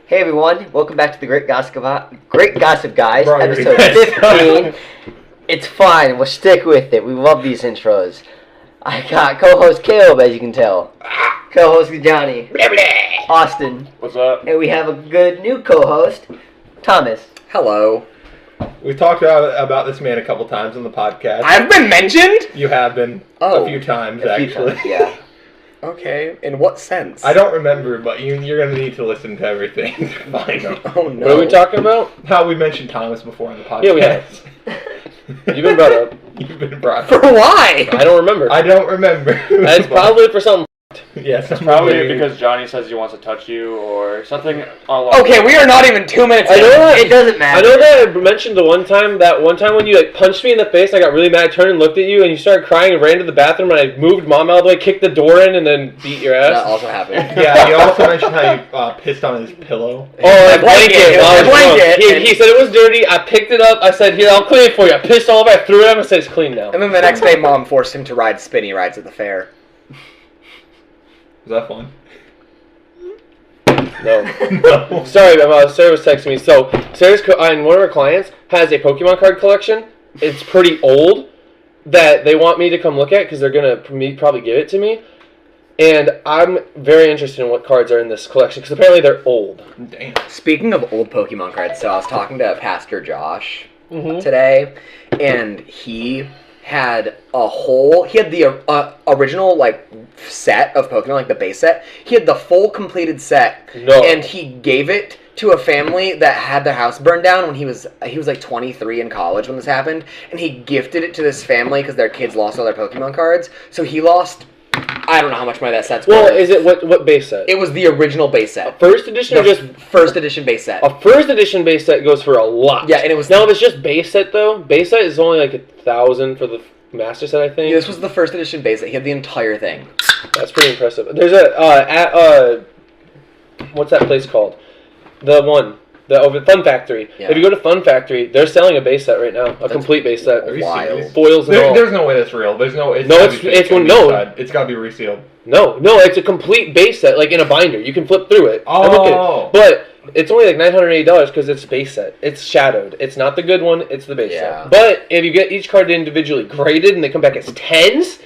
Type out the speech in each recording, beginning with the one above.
Hey everyone, welcome back to the Great Gossip Guys, Bro, episode 15. It's fine, we'll stick with it. We love these intros. I got co-host Caleb, as you can tell. Co-host Johnny. Austin. What's up? And we have a good new co-host, Thomas. Hello. We've talked about this man a couple times on the podcast. I've been mentioned? You have been a few times, actually. Yeah. Okay, in what sense? I don't remember, but you're going to need to listen to everything to find out. Oh no. What are we talking about? How we mentioned Thomas before on the podcast. Yeah, we have. You've been brought up. You've been brought up. For why? I don't remember. I don't remember. It's probably for something. Yes, It's probably because Johnny says he wants to touch you or something along. Okay, we are not even 2 minutes I in. know that. It doesn't matter. I know that I mentioned the one time when you like punched me in the face, I got really mad, turned and looked at you, and you started crying and ran to the bathroom, and I moved Mom out of the way, kicked the door in, and then beat your ass. That also happened. Yeah, he also mentioned how you pissed on his pillow. Oh, a blanket. It was a blanket. He said it was dirty. I picked it up. I said, "Here, I'll clean it for you." I pissed all over. I threw it up and said, "It's clean now." And then the next day, Mom forced him to ride spinny rides at the fair. Was that fun? No. No. Sorry, Sarah was texting me. So, Sarah's one of her clients has a Pokemon card collection. It's pretty old that they want me to come look at because they're going to probably give it to me. And I'm very interested in what cards are in this collection because apparently they're old. Damn. Speaking of old Pokemon cards, so I was talking to Pastor Josh today, and he had the original set of Pokemon, the base set. He had the full completed set, and he gave it to a family that had their house burned down when he was 23 in college when this happened, and he gifted it to this family because their kids lost all their Pokemon cards. So he lost, I don't know how much money that set's worth. Well, is it what base set? It was the original base set. First edition or just first edition base set? A first edition base set goes for a lot. Yeah, and it was now if it's just base set though. Base set is only like $1,000 for the master set, I think. Yeah, this was the first edition base set. He had the entire thing. That's pretty impressive. There's what's that place called? Over Fun Factory. Yeah. If you go to Fun Factory, they're selling a base set right now, complete base set. Wild. Foils and all. There's no way that's real. There's no. It's got to be resealed. No, it's a complete base set, like in a binder. You can flip through it. Oh. But it's only like $980 because it's base set. It's shadowed. It's not the good one. It's the base set. But if you get each card individually graded and they come back as 10s,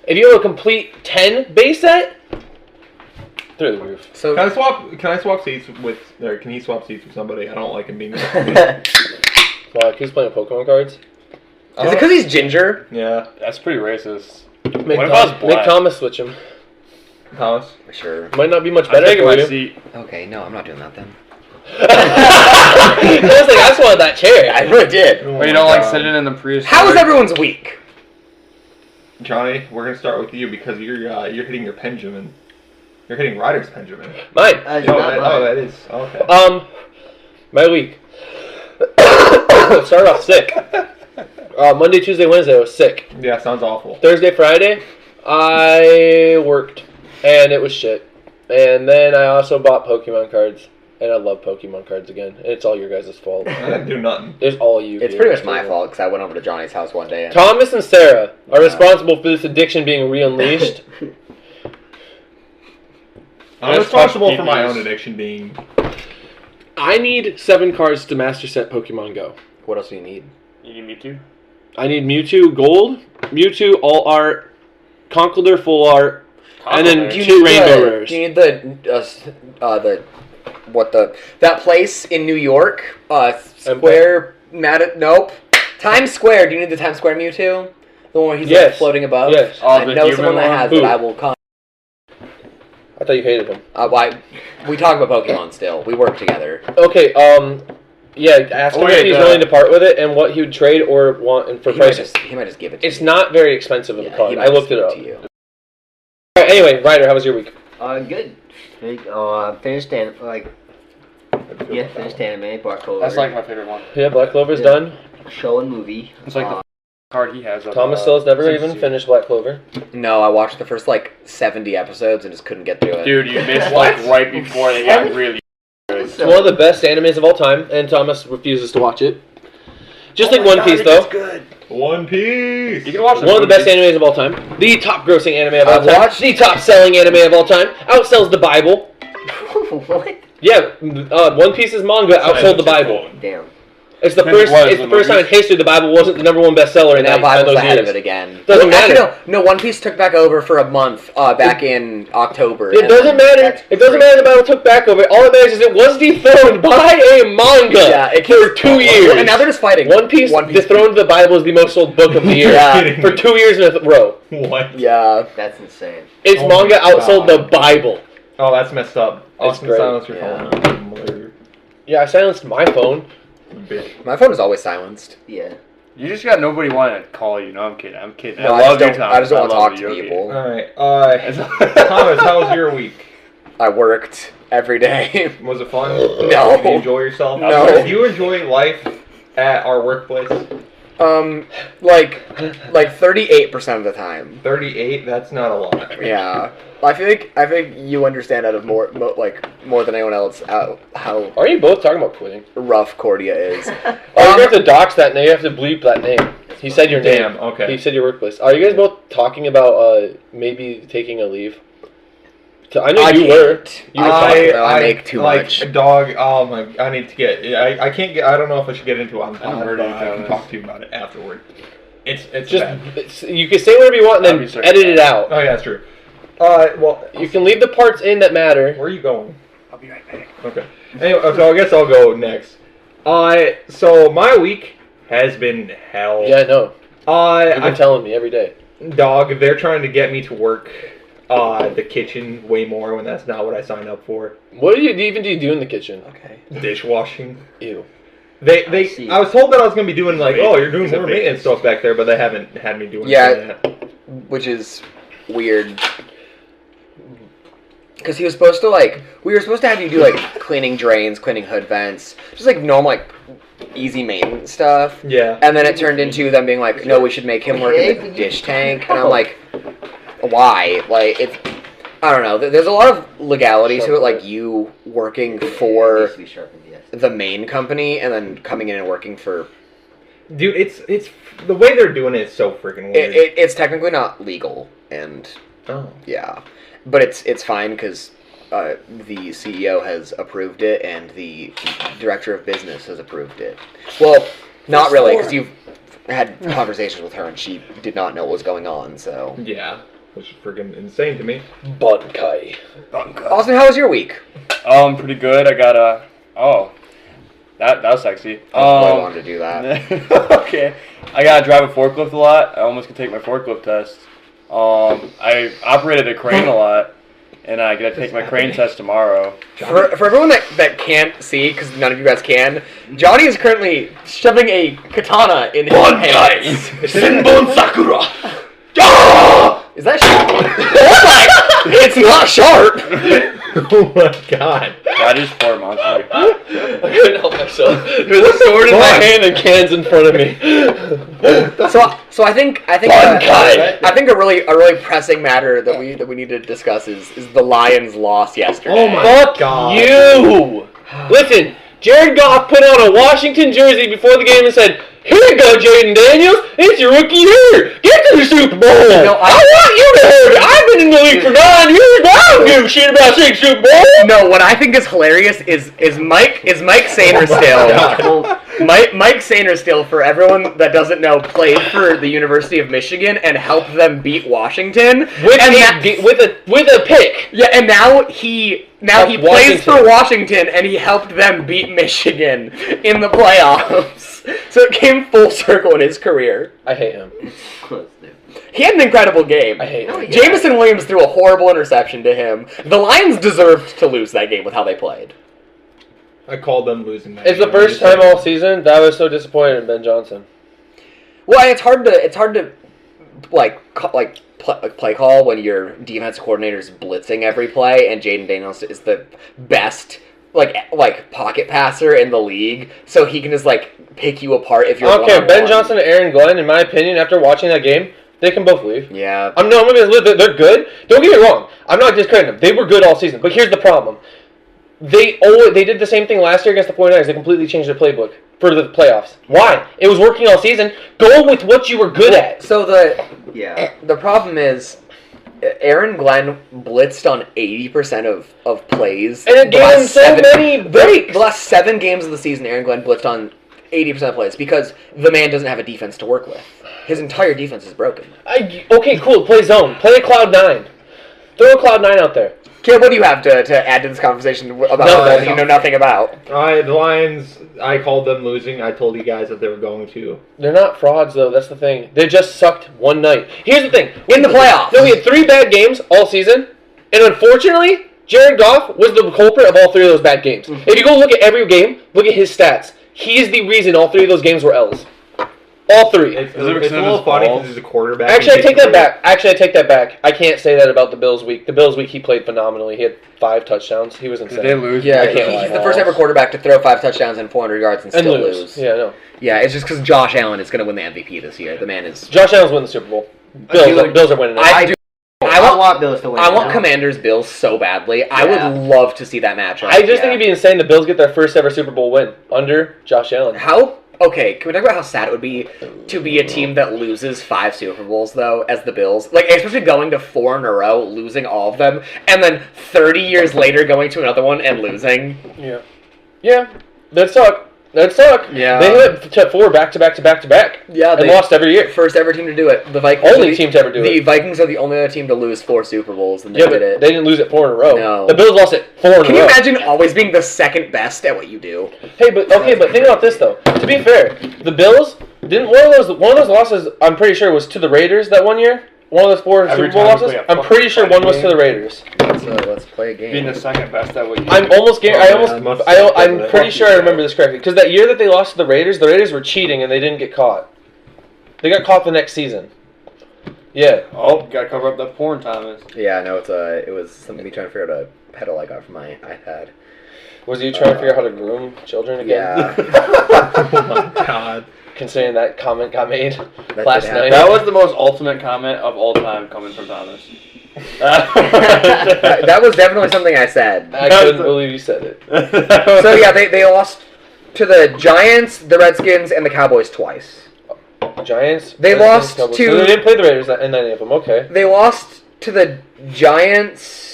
if you have a complete 10 base set, through the roof. So can I swap seats with? Or can he swap seats with somebody? I don't like him being. Well, he's playing Pokemon cards. Is it because he's ginger? Yeah, that's pretty racist. What if I was black? Make Thomas switch him. Thomas? Sure. Might not be much better for you. Seat. Okay, no, I'm not doing that then. I was like, I just wanted that chair. I really did. Or you don't like sitting in the Prius. How was everyone's week? Johnny, we're gonna start with you because you're hitting your Benjamin. You're hitting Ryder's Benjamin. Mine. That is. Oh, okay. My week. Started off sick. Monday, Tuesday, Wednesday, I was sick. Yeah, sounds awful. Thursday, Friday, I worked, and it was shit. And then I also bought Pokemon cards, and I love Pokemon cards again. And it's all your guys' fault. I didn't do nothing. It's all you. It's pretty much my fault because I went over to Johnny's house one day. And Thomas and Sarah are responsible for this addiction being re-unleashed. I'm responsible for my own addiction being. I need 7 cards to master set Pokemon Go. What else do you need? You need Mewtwo? I need Mewtwo Gold, Mewtwo All Art, Conkeldurr Full Art, and then 2 Rainbow Rares. Do you need that place in New York? Nope. Times Square. Do you need the Times Square Mewtwo? The one where he's floating above? Yes. I know someone that has it. I will come. I thought you hated him. We talk about Pokemon still. We work together. Okay, ask him if he's willing to part with it and what he would trade or want for prices. He might just give it to you. It's not very expensive of a card. I looked it up. To you. Alright, anyway, Ryder, how was your week? Good. Finished anime, Black Clover. That's like my favorite one. Yeah, Black Clover's done. Show and movie. It's like the card he has. Thomas still has never even finished Black Clover. No, I watched the first 70 episodes and just couldn't get through it. Dude, you missed right before they got really good. It's one of the best animes of all time, and Thomas refuses to watch it. Just like One Piece, though. Good. One Piece. You can watch one of the best animes of all time. The top grossing anime of all time. The top selling anime of all time. Outsells the Bible. What? Yeah, One Piece's manga outsold the Bible. Damn. It's the And first. what, It's the the first time in movies? history the Bible wasn't the #1 bestseller in And now Bible's those ahead years. of it again. Doesn't Actually, matter. no, One Piece took back over for a month back in October. It and doesn't matter. that's It doesn't matter. The Bible took back over. All it matters is it was dethroned by a manga. Yeah, it for 2 years. And now they're just fighting. One Piece dethroned the Bible as the most sold book of the year Yeah. for 2 years in a row. What? Yeah. That's insane. Its Oh manga my outsold God. the Bible. Oh, that's messed up. That's Austin, great. silence your Yeah. phone. Yeah, I silenced my phone. Bitch. My phone is always silenced. Yeah. You just got nobody wanting to call you. No, I'm kidding. I'm kidding. No, I I love just you, don't- Thomas. I just don't want to love talk you, to okay. people. Alright, Thomas, how was your week? I worked every day. Was it fun? No. Did you enjoy yourself? No. Do you enjoy life at our workplace? Like 38% of the time. 38? That's not a lot. Yeah. I think you understand out of more than anyone else how Are you both talking about quitting? rough Cordia is. Oh, you have to dox that name. You have to bleep that name. He said your name. Damn, okay. He said your workplace. Are you guys both talking about maybe taking a leave? I know you were. You were talking. I make too much. A dog. Oh my! I need to get. I can't get. I don't know if I should get into it on the I haven't pod, heard but any I can comments. talk to you about it afterward. It's Just bad. you can say whatever you want and That'd be then sick. edit it out. Oh yeah, that's true. Well, You can leave the parts in that matter. where are you going? I'll be right back. Okay. Anyway, so I guess I'll go next. So my week has been hell. Yeah, no. You've been I telling me every day. dog. They're trying to get me to work the kitchen way more when that's not what I signed up for. What do you do in the kitchen? Okay. Dishwashing. Ew. They see. I was told that I was gonna be doing like, oh, you're doing It's a more big- maintenance stuff back there, but they haven't had me doing Yeah. any of that. Which is weird. Because he was supposed to we were supposed to have you do cleaning drains, cleaning hood vents, just normal easy maintenance stuff. Yeah. And then it turned into them being like, no, we should make him work in the dish tank. And I'm like, why? It's, I don't know. There's a lot of legality to it, like you working It for needs to be sharpened, yes. the main company and then coming in and working for. Dude, it's the way they're doing it is so freaking weird. It's technically not legal, and Oh. yeah, but it's fine because the CEO has approved it and the director of business has approved it. Well, not really, because you've had conversations with her and she did not know what was going on. So, Yeah. Which is freaking insane to me. Bunkai. Austin, how was your week? Pretty good. I got a. Oh, that was sexy. I really wanted to do that. Okay. I gotta drive a forklift a lot. I almost could take my forklift test. I operated a crane a lot, and I gotta take my crane test tomorrow. For everyone that can't see, because none of you guys can, Johnny is currently shoving a katana in his hands. Senbon Sakura. Is that sharp? Oh my! It's not sharp. Oh my god. That is poor monster. I couldn't help myself. There's a sword in my hand and cans in front of me. So I think Bunkai. I think a really pressing matter that we need to discuss is the Lions' loss yesterday. Oh my Fuck god. you! Listen, Jared Goff put on a Washington jersey before the game and said, "Here you go, Jaden Daniels. It's your rookie year. Get to the Super Bowl. No, I want you to have it. I've been in the league for 9 years. I don't give a shit about saying Super Bowl." No, what I think is hilarious is Mike Sainristil. Mike Sainristil, for everyone that doesn't know, played for the University of Michigan and helped them beat Washington with a pick. Yeah, and now he plays Washington. for Washington and he helped them beat Michigan in the playoffs. So it came full circle in his career. I hate him. Close, dude. He had an incredible game. I hate No, him. he- Jameson Williams threw a horrible interception to him. The Lions deserved to lose that game with how they played. I called them losing that. It's the game. first time all season that I was so disappointed in Ben Johnson. Well, it's hard to play call when your defense coordinator is blitzing every play, and Jaden Daniels is the best like pocket passer in the league, so he can just pick you apart if you're. Okay, Ben one-on-one. Johnson and Aaron Glenn, in my opinion, after watching that game, they can both leave. Yeah. I'm not gonna live. They're good. Don't get me wrong. I'm not discrediting them. They were good all season. But here's the problem. They did the same thing last year against the 49ers. They completely changed their playbook for the playoffs. Why? It was working all season. Go with what you were good at. So Yeah. the problem is Aaron Glenn blitzed on 80% of plays. And it gave him so many breaks. The last 7 games of the season, Aaron Glenn blitzed on 80% of plays because the man doesn't have a defense to work with. His entire defense is broken. Okay, cool. Play zone. Play a Cloud9. Throw a Cloud9 out there. Caleb, what do you have to add to this conversation about that you know nothing about? The Lions, I called them losing. I told you guys that they were going to. They're not frauds, though. That's the thing. They just sucked one night. Here's the thing. In the playoffs. No, we had 3 bad games all season, and unfortunately, Jared Goff was the culprit of all 3 of those bad games. If you go look at every game, look at his stats. He's the reason all 3 of those games were L's. All 3. It's a little funny because he's a quarterback. Actually, I take that back. I can't say that about the Bills week. The Bills week, he played phenomenally. He had 5 touchdowns. He was insane. Did they lose? Yeah, I can't lie. he's the first ever quarterback to throw 5 touchdowns and 400 yards and still lose. Yeah, no. Yeah, it's just because Josh Allen is going to win the MVP this year. The man is... Josh Allen's winning the Super Bowl. Bills are winning it. I want Bills to win. I want Commanders Bills so badly. Yeah. I would love to see that matchup. I just think it'd be insane the Bills get their first ever Super Bowl win under Josh Allen. Okay, can we talk about how sad it would be to be a team that loses 5 Super Bowls, though, as the Bills? Like, especially going to 4 in a row, losing all of them, and then 30 years later going to another one and losing. Yeah. Yeah, that'd suck. That'd suck. Yeah. They had 4 back-to-back-to-back-to-back. Yeah, and lost every year. First ever team to do it. The Vikings. Only team to ever do it. The Vikings are the only other team to lose 4 Super Bowls, and they Yeah, did but it. they didn't lose it 4 in a row. No. The Bills lost it 4 in a row. Can you imagine always being the second best at what you do? Hey, but think about this though. To be fair, the Bills didn't one of those losses. I'm pretty sure was to the Raiders that one year. One of those 4 Super Bowl losses. I'm pretty sure one was to the Raiders. Let's play a game. Being the second best at what you do. I'm pretty sure I remember this correctly because that year that they lost to the Raiders were cheating and they didn't get caught. They got caught the next season. Yeah. Oh, gotta cover up that porn, Thomas. Yeah, no, it was something me trying to figure out a pedal I got from my iPad. Was you trying to figure out how to groom children again? Yeah. Oh my god. Considering that comment got made That last did night. That was the most ultimate comment of all time coming from Thomas. That was definitely something I said. I couldn't believe you said it. So yeah, they lost to the Giants, the Redskins, and the Cowboys twice. Giants? They lost Cowboys. to- So they didn't play the Raiders in any of them, okay. They lost to the Giants.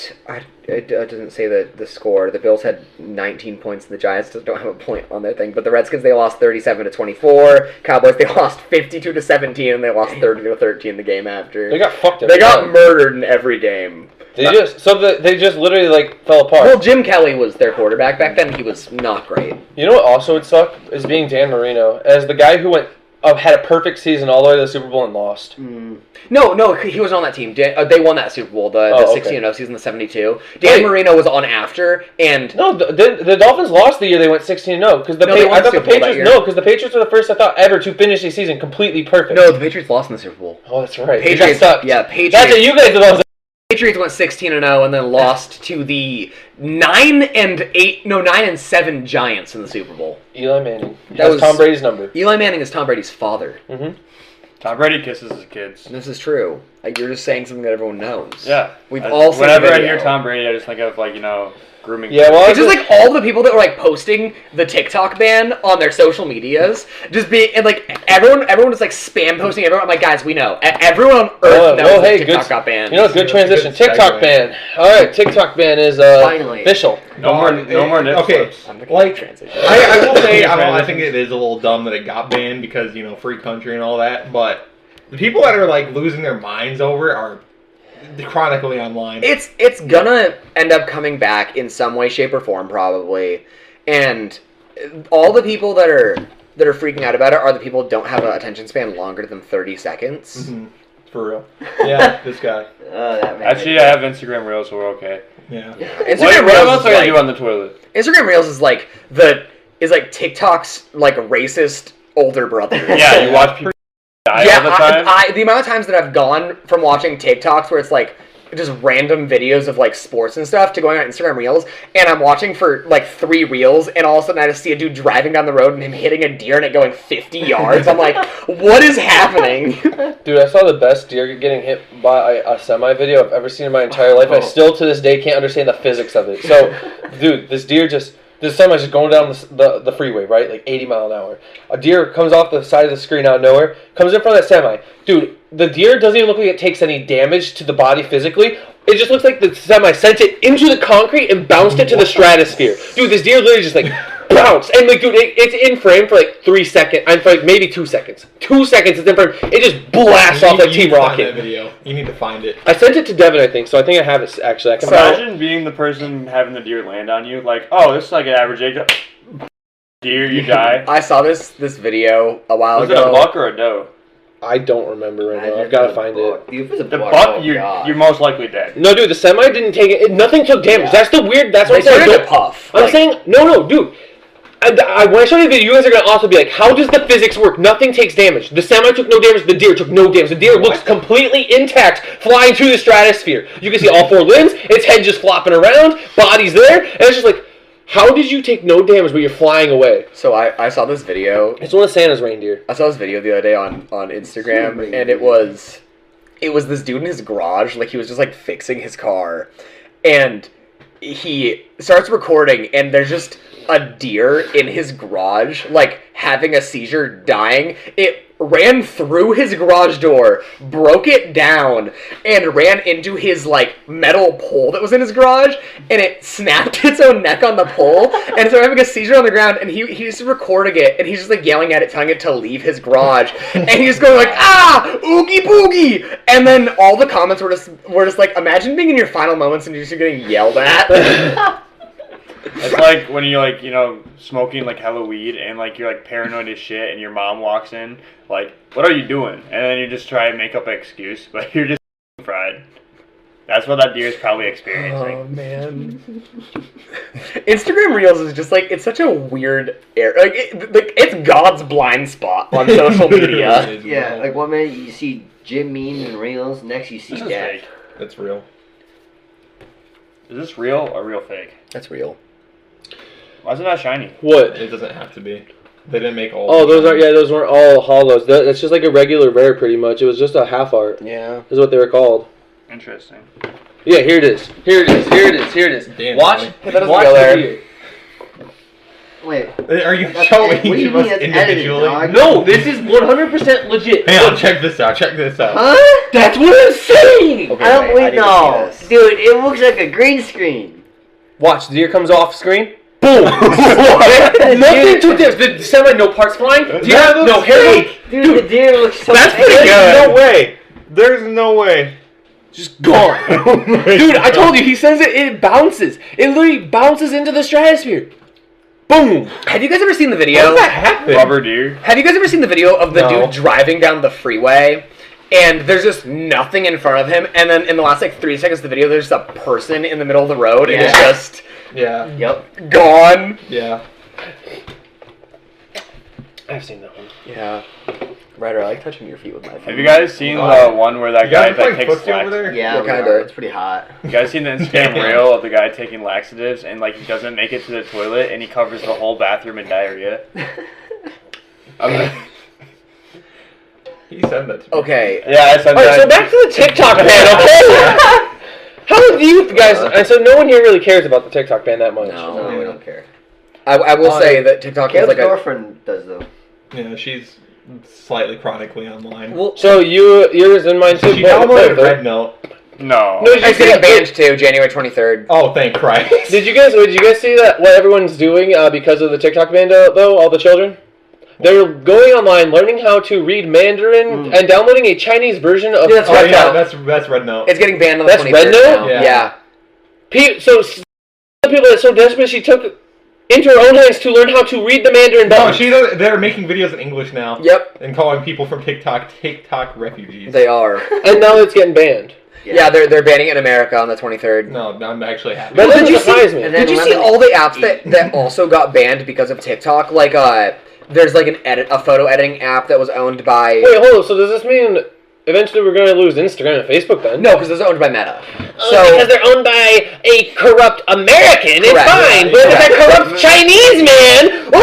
It doesn't say the score. The Bills had 19 points, and the Giants don't have a point on their thing. But the Redskins, they lost 37-24. Cowboys, they lost 52-17, and they lost 30-13 the game after. They got fucked up. They got murdered in every game. They just literally like fell apart. Well, Jim Kelly was their quarterback back then. He was not great. You know what also would suck is being Dan Marino as the guy who had a perfect season all the way to the Super Bowl and lost. No, he was on that team. They won that Super Bowl, the 16-0 season, the 72. Dan Marino was on after, and no, the Dolphins lost the year they went 16-0 because they won the Super Bowl that year. because the Patriots were the first I thought ever to finish the season completely perfect. No, the Patriots lost in the Super Bowl. Oh, that's right. Patriots sucked. Yeah, Patriots. That's what you guys are the ones. Patriots went 16-0 and then lost to the 9-7 Giants in the Super Bowl. Eli Manning. That was Tom Brady's number. Eli Manning is Tom Brady's father. Mm-hmm. Tom Brady kisses his kids. This is true. You're just saying something that everyone knows. Yeah. We've all seen Whenever the I video. hear Tom Brady, I just think of grooming. Yeah, well, it's just like all the people that were like posting the TikTok ban on their social medias, just being and like everyone was like spam posting everyone. I'm like, guys, we know. Everyone on earth knows that TikTok got banned. You know, good transition. TikTok ban. All right, TikTok ban is Finally official. No more nip okay, slips. like transition. I will say I think it is a little dumb that it got banned because free country and all that. But the people that are like losing their minds over it are chronically online. It's gonna end up coming back in some way, shape, or form, probably. And all the people that are freaking out about it are the people who don't have an attention span longer than 30 seconds. Mm-hmm. For real. Yeah, this guy. Actually, I have Instagram Reels, so we're okay. Yeah. Instagram What Reels else is are you like, do on the toilet? Instagram Reels is like TikTok's like racist older brother. Yeah, you watch people die all the time. The amount of times that I've gone from watching TikToks where it's like just random videos of like sports and stuff to going on Instagram Reels, and I'm watching for like 3 reels, and all of a sudden I just see a dude driving down the road and him hitting a deer and it going 50 yards. I'm like, what is happening? Dude, I saw the best deer getting hit by a semi video I've ever seen in my entire life. I still to this day can't understand the physics of it. So, dude, this semi's just going down the freeway, right? Like 80 mile an hour. A deer comes off the side of the screen out of nowhere, comes in front of that semi. Dude, the deer doesn't even look like it takes any damage to the body physically. It just looks like the semi sent it into the concrete and bounced it to the stratosphere. Dude, this deer literally just like bounced. And like, dude, it's in frame for like 3 seconds. I'm for like maybe 2 seconds. 2 seconds it's in frame. It just blasts off like Team Rocket. Video. You need to find it. I sent it to Devin, I think, so I think I have it actually. I can Imagine being the person having the deer land on you, like, oh, this is like an average age. Deer, you die. I saw this video a while Was ago. it a buck or a doe? I don't remember right now. I've got to find it. Dude, if it's a The buck, buck, oh, you're God. most likely dead. No, dude, the semi didn't take it. Nothing took damage. Yeah. That's the weird. That's what They I'm saying. started to puff. I'm Like, saying no, dude. When I show you the video, you guys are gonna also be like, "How does the physics work? Nothing takes damage. The semi took no damage. The deer took no damage. The deer looks completely intact, flying through the stratosphere. You can see all 4 limbs. Its head just flopping around. Body's there, and it's just like, how did you take no damage but you're flying away? So I saw this video. It's one of Santa's reindeer. I saw this video the other day on Instagram, and it was this dude in his garage, like he was just like fixing his car, and he starts recording, and there's just a deer in his garage, like having a seizure, dying. It ran through his garage door, broke it down, and ran into his like metal pole that was in his garage, and it snapped its own neck on the pole, and so having a seizure on the ground, and he's recording it, and he's just like yelling at it, telling it to leave his garage, and he's going like, ah, oogie boogie, and then all the comments were just like, imagine being in your final moments and you're just getting yelled at. It's like when you're like, smoking like hella weed and like you're like paranoid as shit and your mom walks in, like, what are you doing? And then you just try and make up an excuse, but you're just fried. That's what that deer is probably experiencing. Oh man. Instagram Reels is just like, it's such a weird area. Like it's God's blind spot on social media. Yeah, like one minute you see Jim memes and reels, next you see This is death. fake. That's real. Is this real or real fake? That's real. Why is it not shiny? What? It doesn't have to be. They didn't make all. Oh, those weren't all hollows. That's just like a regular rare, pretty much. It was just a half art. Yeah. Is what they were called. Interesting. Yeah, here it is. Here it is. Damn, Watch. Johnny. That doesn't Watch go the there. deer. Wait. Are you That's showing what do you to us mean it's edited, individually? dog? No, this is 100% legit. Hang on, check this out. Check this out. Huh? That's what I'm saying. Okay, I don't wait, I wait, need to no. see this. Dude, it looks like a green screen. Watch, the deer comes off screen. Boom! Nothing to this. The semi, no parts flying. Deer, no hair. Dude, the deer looks so That's pretty fake. good. No way. There's no way. Just gone. Dude, I told you, he says it bounces. It literally bounces into the stratosphere. Boom! Have you guys ever seen the video? How did that happen? Rubber deer. Have you guys ever seen the video of the No. dude driving down the freeway? And there's just nothing in front of him, and then in the last like 3 seconds of the video, there's just a person in the middle of the road, and it's Yeah. just Yeah. Yep. gone. Yeah. I've seen that one. Yeah. Ryder, I like touching your feet with my feet. Have you guys seen Oh. the one where that You guy guys that playing takes footsie over lax- there? Yeah, Yeah, we kinda. are. It's pretty hot. You guys seen the Instagram reel of the guy taking laxatives and like he doesn't make it to the toilet and he covers the whole bathroom in diarrhea? He said that to me. Okay. Yeah, I said Alright, that. so back to the TikTok ban, okay? How do you guys... So no one here really cares about the TikTok ban that much. No, we don't care. I will say that TikTok is Caleb's like a... girlfriend does though. Yeah, she's slightly chronically online. Well, So yours and mine too. She both- downloaded both, right? Red Note. No. No, did you it's see getting that? banned too, January 23rd. Oh, thank Christ. Did you guys see that? What everyone's doing because of the TikTok ban, though? All the children, they were going online, learning how to read Mandarin, and downloading a Chinese version of. Yeah, that's Oh Red yeah, Note. that's Red Note. It's getting banned on the That's 23rd Red Note? now. Yeah. Yeah. So the people that are so desperate, she took into her own hands to learn how to read the Mandarin No, buttons. they're making videos in English now. Yep, And calling people from TikTok refugees. they are. And now it's getting banned. Yeah, they're banning it in America on the 23rd. No, I'm actually happy. That Did you surprised see? me. And then Did you see remember- all the apps that also got banned because of TikTok? Like, there's like a photo editing app that was owned by. Wait, hold on. So does this mean eventually we're going to lose Instagram and Facebook then? No, because it's owned by Meta. because they're owned by a corrupt American, it's Correct. fine. Yeah, But if it's a exactly. corrupt Chinese man, no!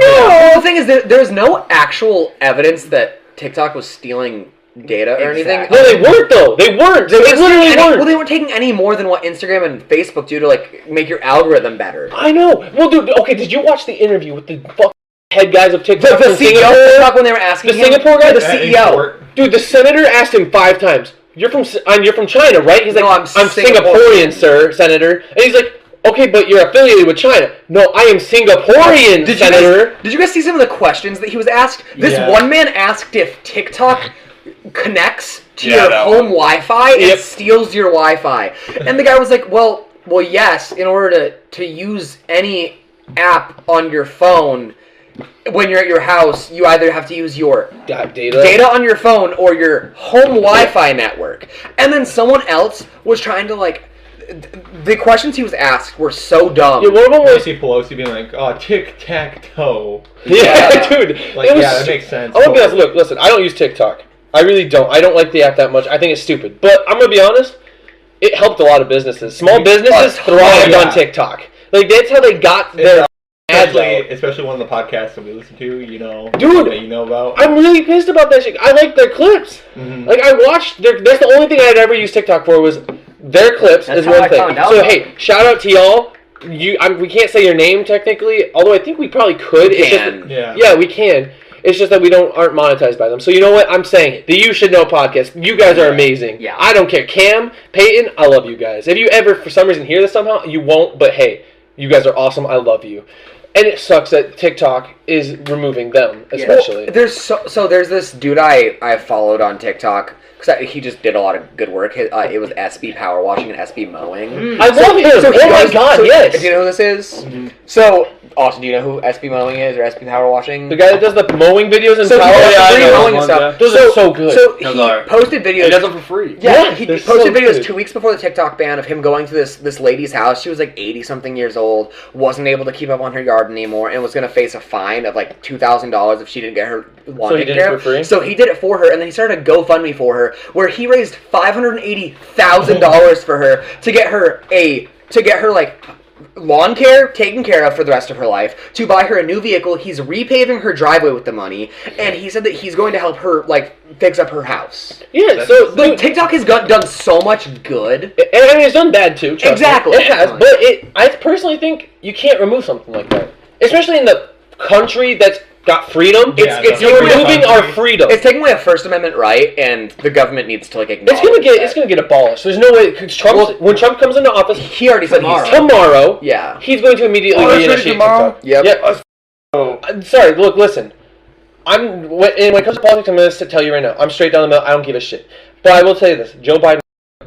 Well, the thing is that there's no actual evidence that TikTok was stealing data or anything. Exactly. No, they weren't though. They weren't. They literally weren't. Well, they weren't taking any more than what Instagram and Facebook do to like make your algorithm better. I know. Well, dude. Okay, did you watch the interview with the fucking head guys of TikTok? The from CEO of Singapore? TikTok when they were asking The him, Singapore guy? the In CEO. court. Dude, the senator asked him 5 times. You're from China, right? He's like, No, I'm Singaporean, sir, senator. And he's like, okay, but you're affiliated with China. No, I am Singaporean, senator. Did you guys see some of the questions that he was asked? This one man asked if TikTok connects to your home Wi-Fi and steals your Wi-Fi. And the guy was like, well, yes, in order to use any app on your phone, when you're at your house, you either have to use your data on your phone or your home Wi-Fi network. And then someone else was trying to, like, the questions he was asked were so dumb. Yeah, one of them was Pelosi being like, "Oh, tic-tac-toe." Yeah, dude. Like, that makes sense. I'm gonna be honest. Look, listen. I don't use TikTok. I really don't. I don't like the app that much. I think it's stupid. But I'm gonna be honest. It helped a lot of businesses. Small businesses thrived on TikTok. Like that's how they got their ads out. Especially one of the podcasts that we listen to. You know, dude, that you know about. I'm really pissed about that shit. I like their clips. Mm-hmm. Like I watched. That's the only thing I'd ever used TikTok for was. Their clips is one thing. So hey, shout out to y'all. We can't say your name technically, although I think we probably could. We can. Yeah, we can. It's just that we aren't monetized by them. So you know what? I'm saying the You Should Know podcast. You guys are amazing. Yeah. I don't care. Cam, Peyton, I love you guys. If you ever for some reason hear this somehow, you won't. But hey, you guys are awesome. I love you. And it sucks that TikTok is removing them, especially. Well, there's this dude I followed on TikTok because he just did a lot of good work. It was SB Power Washing and SB Mowing. I love him. Oh my god, yes. Do you know who this is? Mm-hmm. So, Austin, do you know who SB Mowing is or SB Power Washing? The guy that does the mowing videos and power. I know. Mowing and stuff. Those are so good. So he posted videos. He does them for free. Yeah, he posted videos 2 weeks before the TikTok ban of him going to this lady's house. She was like 80-something years old, wasn't able to keep up on her yard anymore, and was going to face a fine of like $2,000 if she didn't get her lawn So he did it for free? So he did it for her, and then he started a GoFundMe for her, where he raised $580,000 for her to get her like lawn care taken care of for the rest of her life, to buy her a new vehicle. He's repaving her driveway with the money, and he said that he's going to help her like fix up her house. Yeah, so like TikTok has done so much good, and I mean it's done bad too. Exactly, it has. But I personally think you can't remove something like that, especially in the country that's got freedom. It's removing our freedom. It's taking away a First Amendment right, and the government needs to like acknowledge it's gonna get abolished. There's no way. When Trump comes into office, he already said tomorrow. Yeah, he's going to immediately reinitiate TikTok. Yep. Sorry. Look, listen. When it comes to politics, I'm going to tell you right now. I'm straight down the middle. I don't give a shit. But I will tell you this: Joe Biden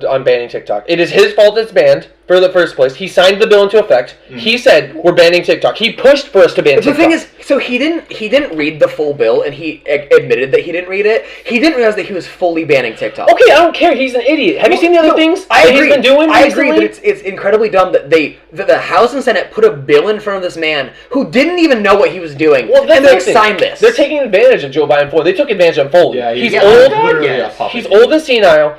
on banning TikTok. It is his fault it's banned for the first place. He signed the bill into effect. Mm-hmm. He said we're banning TikTok. He pushed for us to ban TikTok. The thing is, so he didn't read the full bill, and he admitted that he didn't read it. He didn't realize that he was fully banning TikTok. Okay, I don't care. He's an idiot. Have you seen the other things I agree. he's been doing I recently? agree that it's incredibly dumb that the House and Senate put a bill in front of this man who didn't even know what he was doing, and they signed this. They're taking advantage of Joe Biden fully. They took advantage of him fully. Yeah, he's old. He's old and senile.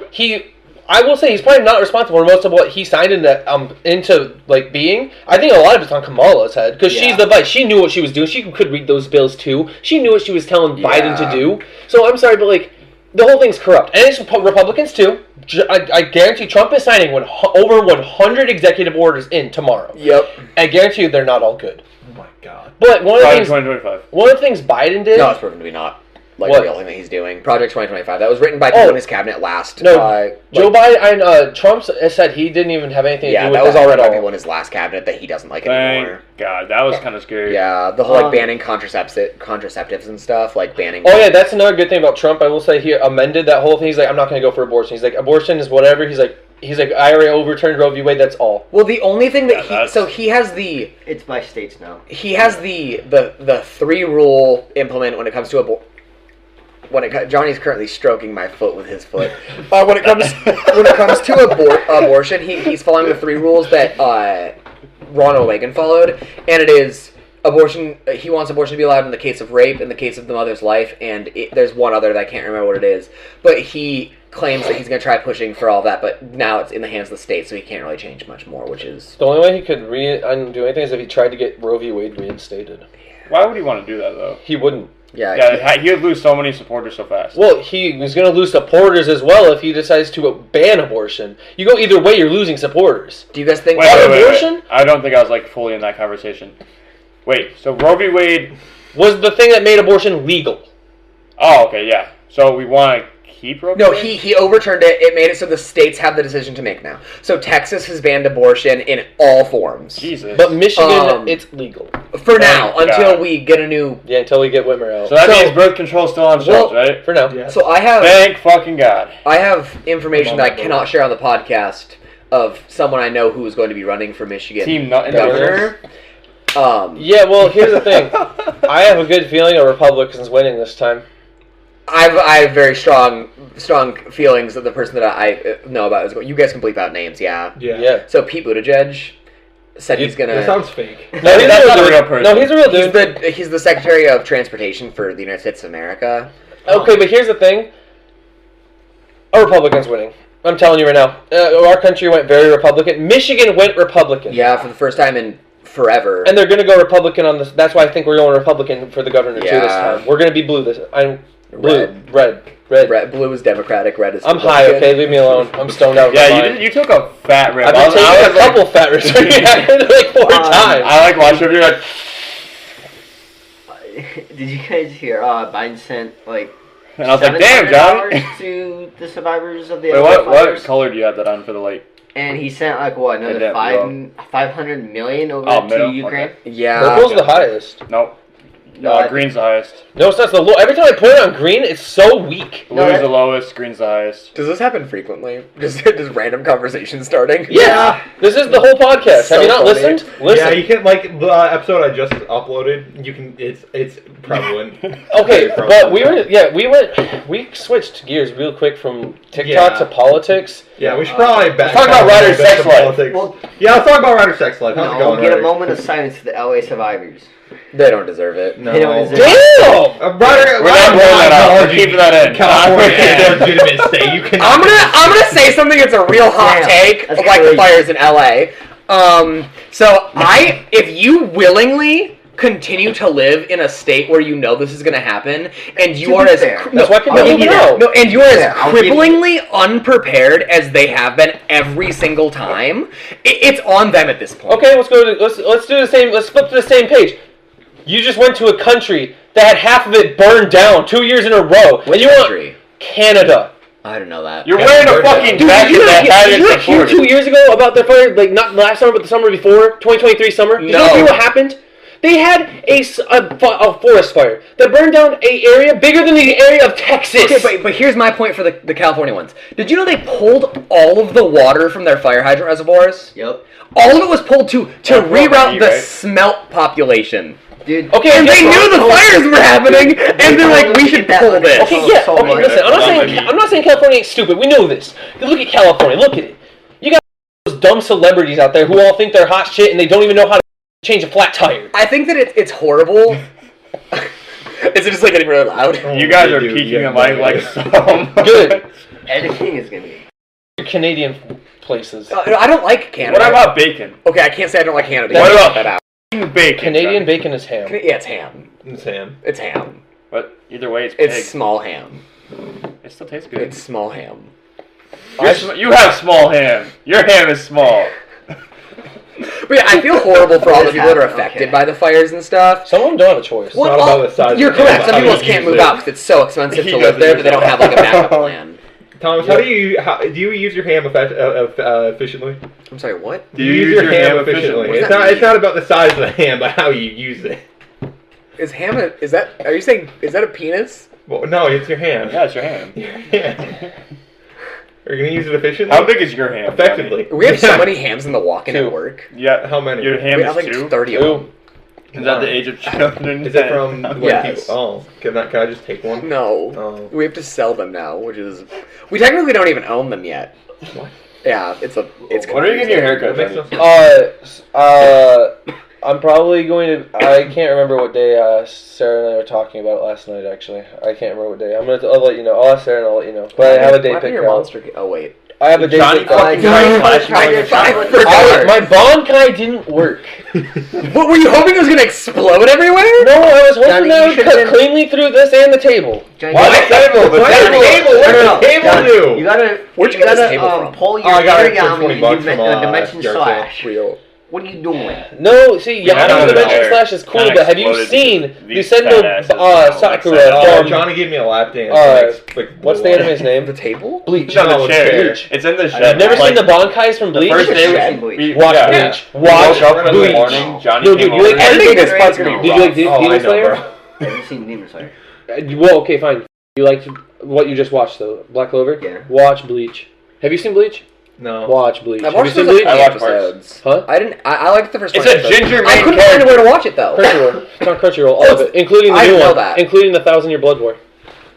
I will say he's probably not responsible for most of what he signed into like being. I think a lot of it's on Kamala's head because she's the vice. She knew what she was doing. She could read those bills too. She knew what she was telling Biden to do. So I'm sorry, but like the whole thing's corrupt, and it's Republicans too. I guarantee Trump is signing over 100 executive orders in tomorrow. Yep. I guarantee you they're not all good. Oh my god. But one of the things 2025. One of the things Biden did. No, it's proven to be not. Like the real thing that he's doing. Project 2025. That was written by people in his cabinet last. No, Joe Biden and Trump said he didn't even have anything to do with that. Yeah, that was all written by people in his last cabinet that he doesn't like anymore. God, that was kind of scary. Yeah, the whole banning contraceptives and stuff, like banning. Oh yeah, that's another good thing about Trump. I will say he amended that whole thing. He's like, I'm not going to go for abortion. He's like, abortion is whatever. He's like, I already overturned Roe v. Wade. That's all. Well, the only thing that he has the. It's by states now. He has the 3-rule implement when it comes to abortion. Johnny's currently stroking my foot with his foot. When it comes to abortion, he's following the 3 rules that Ronald Reagan followed, and it is abortion. He wants abortion to be allowed in the case of rape, in the case of the mother's life, and there's one other that I can't remember what it is. But he claims that he's going to try pushing for all that, but now it's in the hands of the state, so he can't really change much more. Which is the only way he could undo anything is if he tried to get Roe v. Wade reinstated. Why would he want to do that though? He wouldn't. Yeah, he would lose so many supporters so fast. Well, he was going to lose supporters as well if he decides to ban abortion. You go either way, you're losing supporters. Do you guys think abortion? Wait. I don't think I was like fully in that conversation. Wait, so Roe v. Wade was the thing that made abortion legal. Oh, okay, yeah. So we want to he broke No, it? he overturned it. It made it so the states have the decision to make now. So Texas has banned abortion in all forms. Jesus. But Michigan, it's legal. For now, Thank until God. we get a new... Yeah, until we get Whitmer out. So that So- means birth control still on shelves, Well- right? For now. Yeah. So I have Thank fucking God. information that I cannot share on the podcast of someone I know who is going to be running for Michigan Team Nut and governor. Yeah, well, here's the thing. I have a good feeling a Republican's winning this time. I have very strong feelings that the person that I know about is going. You guys can bleep out names, yeah. Yeah. So Pete Buttigieg said he's gonna. That sounds fake. No, he's That's a not a real real dude. person. No, he's a real dude. He's the Secretary of Transportation for the United States of America. Okay, but here's the thing. A Republican's winning. I'm telling you right now. Our country went very Republican. Michigan went Republican. Yeah, for the first time in forever. And they're going to go Republican on this. That's why I think we're going Republican for the governor too this Yeah. time. We're going to be blue this. I'm blue. Red. Blue is Democratic, red is I'm high, Republican. okay? Leave me alone. I'm stoned out of my Yeah, mind. you took a fat rip. I've been taking a couple fat rips like 4 times. I like watching you like. Did you guys hear? Biden sent like. And I was like, damn, Johnny. $700 to the survivors of the Wait, LA what fires. color do you have that on for the light? And he sent like what, another And that 500 million over Oh, to middle? Ukraine. Okay. Yeah. Purple's the highest. Nope. No, I Green's the highest. No, it's not the low. Every time I put it on green, it's so weak. Blue No, is that- the lowest. Green's the highest. Does this happen frequently? Just random conversations starting? Yeah. This is the whole podcast. So Have you not funny. listened? Listen. Yeah, you can like the episode I just uploaded. You can. It's prevalent. Okay, Very but prevalent. we switched gears real quick from TikTok Yeah. to politics. Yeah, we should probably Let's talk about Ryder's sex life. Politics. Well, Yeah, let's talk about Ryder's sex life. How's it No, going, get a Ryder? moment of silence for the LA survivors. They don't deserve it. No. They don't deserve Damn! Ryder, We're not blowing that out. We're keeping that in. California is a legitimate state. You can. I'm gonna say something that's a real hot Damn, take, that's like the crazy. fires in LA. If you willingly continue to live in a state where you know this is gonna happen, and you To are be as fair. That's why people I'll move give you it that. out. no, and you are Yeah, as I'll give you- cripplingly unprepared as they have been every single time. It's on them at this point. Okay, let's do the same. Let's flip to the same page. You just went to a country that had half of it burned down 2 years in a row. Which and you country? want Canada. I don't know that. You're wearing a fucking jacket that had Did it you not hear supported. 2 years ago about their fire? Like not last summer, but the summer before, 2023 summer. Did you not No. hear what happened? They had a forest fire that burned down a area bigger than the area of Texas. Okay, but here's my point for the California ones. Did you know they pulled all of the water from their fire hydrant reservoirs? Yep. All of it was pulled to Yeah, reroute probably, the right? smelt population. Dude. Okay, And they guess knew what? the fires were happening, and they're like, we should pull this. Okay, yeah. So Okay, much. listen. I'm not saying California ain't stupid. We know this. Look at California. Look at it. You got those dumb celebrities out there who all think they're hot shit and they don't even know how to change a flat tire. I think that it's horrible. Is it just like getting really loud? You guys are Dude, peeking yeah, the mic yeah. like some. Good. Editing is gonna be. Canadian places. I don't like Canada. What about bacon? Okay, I can't say I don't like Canada. What You about- cut that out? Bacon. Canadian John. bacon is ham. Yeah, it's ham. Sam. It's ham. But either way, it's pig. It's small ham. It still tastes good. It's small ham. You have small ham. Your ham is small. But yeah, I feel horrible for all the people that are Okay. affected by the fires and stuff. Some of them don't have a choice. Not about the size You're of the correct. ham, Some but people how just you can't use move it. out because it's so expensive He to live doesn't there use that they don't it. have like a backup plan. Thomas, how do you use your ham efficiently? I'm sorry, what? Do you use your ham efficiently? What does It's that not. mean? It's not about the size of the ham, but how you use it. Is ham are you saying, is that a penis? Well, no, it's your ham. Yeah, it's your ham. Yeah. Are you gonna use it efficiently? How big is your ham? Effectively. We have so many hams in the walk-in at 2. work. Johnny? Yeah. How many? Your ham We is have like 2? 30 of them. Is that the age of children? Is it from when Yes. people? Oh, can I just take one? No. Oh. We have to sell them now, which is... We technically don't even own them yet. What? Yeah, it's When are you getting your haircut? That makes no Johnny? sense. I'm probably going to. I can't remember what day Sarah and I were talking about it last night. Actually, I can't remember what day. I'll let you know. I'll ask Sarah and I'll let you know. But I have a day What happened to picked your out. monster... Oh, wait. I have a day Johnny picked out. fucking I forgot. My bond guy didn't work. What, were you hoping it was going to explode everywhere? No, I was hoping Johnny, that you would should've cut been- clearly through this and the table. Johnny, Why you the table? The Why table. the table? What No, does no, the table Johnny, do? You gotta. Where'd you you get this gotta table from? pull your Oh, I got it for origami 20 bucks from, Dimension yard Slash. Real. What are you doing? No, see, Yeah, Yama's no, Dimension no. Slash is cool, Kinda but have you exploded seen these Lucendo badasses. Sakura Oh, from Johnny gave me a lap dance. what's the anime's name? The table? Bleach. No, No, the chair. Bleach. It's in the You've shed. never Like, seen the Bankais from Bleach? first day Shed. we Watch yeah. Bleach. We Watch woke up in the Bleach. morning. Johnny No, came dude, you over. like Editing this Did part's gonna be you rough. like Demon Slayer? I haven't seen Demon Slayer. Well, okay, fine. You liked what you just watched, though? Black Clover? Yeah. Watch Bleach. Have you seen Bleach? No. Watch Bleach. I've Have you watched seen those Bleach? I 20 watched parts. episodes. Huh? I liked the first It's 20 a episodes. ginger I main couldn't find anywhere to watch it, though. Crunchyroll. It's on Crunchyroll, all of it, including the I new know one, that. including the 1,000-Year Blood War.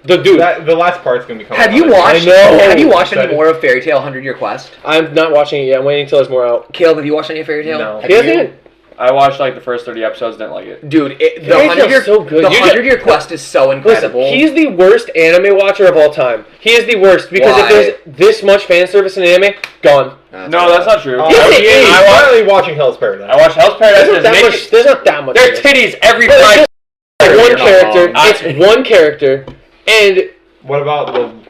The dude, The last part's gonna be coming. Have you out. watched? I know. Have you watched any Excited. more of Fairy Tail 100-Year Quest? I'm not watching it yet. I'm waiting until there's more out. Caleb, have you watched any of Fairy Tail? No. Have He you? hasn't? I watched like the first 30 episodes. Didn't like it. Dude, the Fairy Tail's 100-year so good. The You 100-Year Quest is so Listen, incredible. he's the worst anime watcher of all time. He is the worst because Why? if there's this much fan service in anime, gone. No, that's not true. Yes, it is. I'm finally watching Hell's Paradise. I watched Hell's Paradise. There's not that much. There's titties every But Friday. it's just one You're not character. wrong. It's one character, and What about the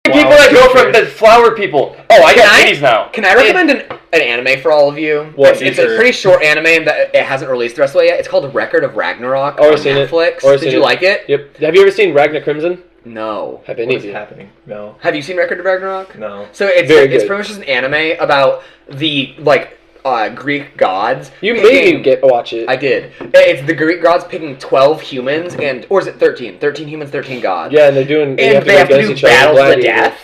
People that go from the flower people. Oh, I got Can I- titties now. Can I recommend an anime for all of you? What? It's a pretty short anime that it hasn't released the rest of it yet. It's called Record of Ragnarok Already on seen it. Netflix. Already Did seen you it. like it? Yep. Have you ever seen Ragnar Crimson? No. Have what any is of you? happening? No. Have you seen Record of Ragnarok? No. So it's Very it's good. pretty much just an anime about the Greek gods. You picking- made me watch it. I did. It's the Greek gods picking 12 humans or is it 13? 13 humans, 13 gods. Yeah, and they're doing. And they have to against do each other, battles to the gladiators. death.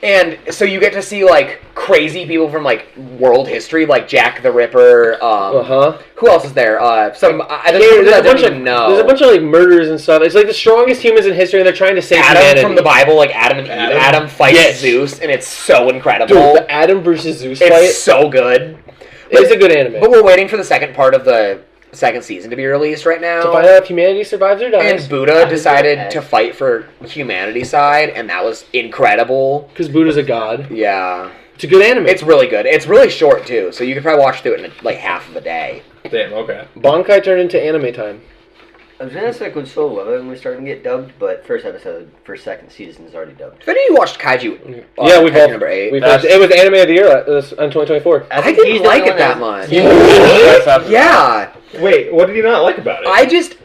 And so you get to see like crazy people from like world history, like Jack the Ripper. Who else is there? There's There's a bunch of There's a bunch of like murders and stuff. It's like the strongest humans in history, and they're trying to save Adam humanity. from the Bible, like Adam and Eve. Adam fights Yes. Zeus, and it's so incredible. Dude, the Adam versus Zeus it's fight so good. is a good anime. But we're waiting for the second part of the second season to be released right now. To find out if humanity survives or dies. And Buddha decided to fight for humanity's side, and that was incredible. Because Buddha's a god. Yeah. It's a good anime. It's really good. It's really short, too, so you could probably watch through it in like half of a day. Damn. Okay. Bankai turned into anime time. I was gonna say when Solo Leveling was starting to get dubbed, but first second season is already dubbed. If any of you watched Kaiju, Yeah, we've Kaiju all. number 8. It was anime of the year in 2024. I think he's didn't the like only it one that that- much. That's not- Yeah. Wait. What did you not like about it? I just...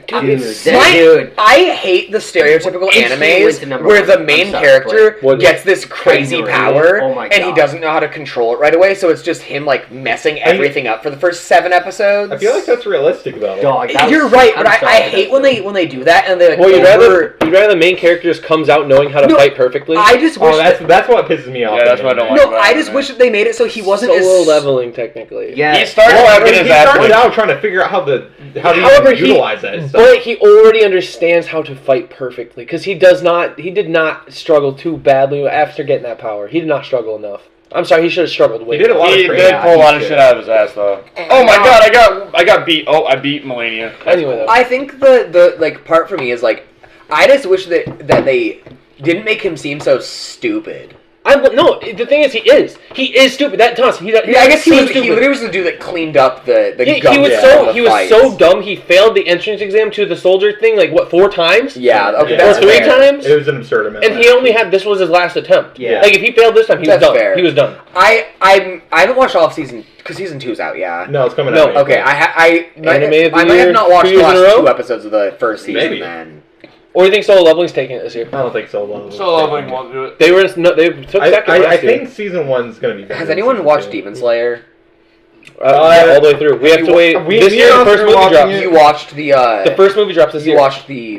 Dude. I hate the stereotypical Instantly went to animes number where one. the I'm main sorry, character but- gets this crazy Kinda power, oh my and he God. doesn't know how to control it right away, so it's just him like messing everything up for the first 7 episodes. I feel like that's realistic though. Dog, that You're was- right, I'm but I sorry, hate when they do that and they like Well, you'd over- rather the main character just comes out knowing how to No, fight perfectly. I just wish Oh, that's what pisses me off. Yeah, that's what I don't like. no, about I it, just man. wish that they made it so he wasn't Solo as leveling technically. Yeah. He started Well, out I mean, getting he his ass started whipped. out trying to figure out how to However, utilize that stuff. But he already understands how to fight perfectly because he did not struggle too badly after getting that power. He did not struggle enough. I'm sorry, he should have struggled way He did a more. lot of He training. did pull a lot of He shit did. out of his ass though. Oh my god, I got beat. Oh, I beat Melania. Anyway, though. I think the like part for me is like I just wish that they didn't make him seem so stupid. No, the thing is, he is stupid. That Thomas, Yeah, I guess he stupid. literally was the dude that cleaned up the He guns was from the he was fights. so dumb. He failed the entrance exam to the soldier thing like what 4 times? Yeah, okay, Yeah. Or that's 3 fair. times. It was an absurd amount. And he only had this was his last attempt. Yeah. Like if he failed this time, he was That's done. fair. He was done. I haven't watched all of season because season 2's out. Yeah. No, it's coming No, out. in Okay, April. I might Anime of the have year, not watched 2 the years in a last row? 2 episodes of the first season. Maybe. Then Or do you think Solo Leveling's taking it this year? I don't think so. Long. So leveling won't do it. They took second I last year. think season 1's gonna be better. has than anyone season watched 2. Demon Slayer? Yeah, all the way through. We have to wait. we- This me year, and the Oscar first movie watching drops. it. You watched the The first movie drops this you year. watched the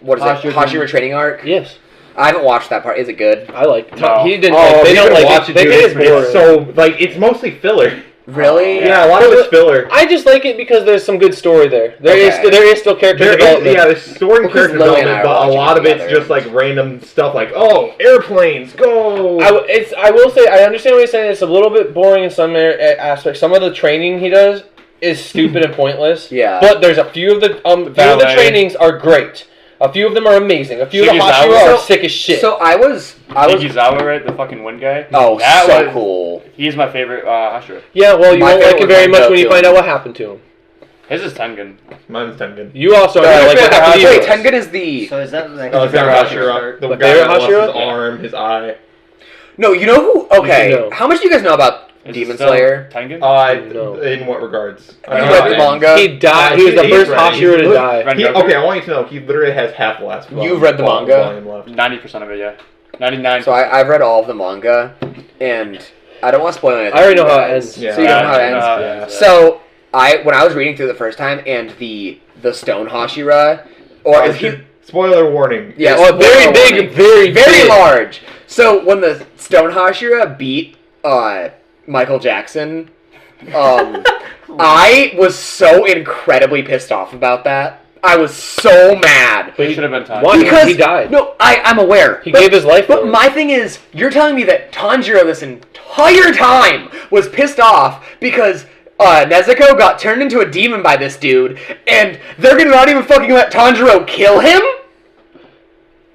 what is it? Hashira training arc. Yes, I haven't watched that part. Is it good? I like. No. He didn't. Oh, they you don't gotta like watch it. it, They dude. think it's It's boring. so like it's mostly filler. Really? Yeah, a lot of it's filler. I just like it because there's some good story there. There is Okay. still character There is, development. yeah, there's story and Well, 'cause character Lily and I development, are but a watching lot it of it's together. just like random stuff like, oh, airplanes, go! I will say I understand what you're saying. It's a little bit boring in some aspects. Some of the training he does is stupid and pointless. Yeah. But there's a few of the Ballet. trainings are great. A few of them are amazing. A few of the Shigezawa. Hashira are So- sick as shit. So I was Ikizawa, right? The fucking wind guy. oh That so was- cool. He's my favorite Hashira. yeah, well, you My won't like favorite it very was much when you Tengen. find out what happened to him. His is Tengen. Mine's Tengen. You also are gonna like what happened to Wait, you. Tengen is the So is that like Oh, it's got Hashira. Hashira. The My guy favorite that lost Hashira? his arm, his eye. no. You know who? Okay, You know. how much do you guys know about Demon Slayer. Tengen? No. In what regards? You read the manga? He died. He was the He's first ready. Hashira to die. Okay, I want you to know, he literally has half the last volume. You've read the manga? Volume left. 90% of it, yeah. 99. So I've read all of the manga, and I don't want to spoil anything. I already know for you how it guys. ends. Yeah. So you know how it I know ends? how it Yeah. ends, yeah. So when I was reading through the first time, and the Stone Hashira, or is he? Spoiler warning. Yeah, Oh, very spoiler big, warning. very big. large. So when the Stone Hashira beat Michael Jackson, I was so incredibly pissed off about that. I was so mad. But he should have been time. Why? Because He died. No, I'm aware. He gave his life But for it. my thing is, you're telling me that Tanjiro this entire time was pissed off because Nezuko got turned into a demon by this dude, and they're gonna not even fucking let Tanjiro kill him?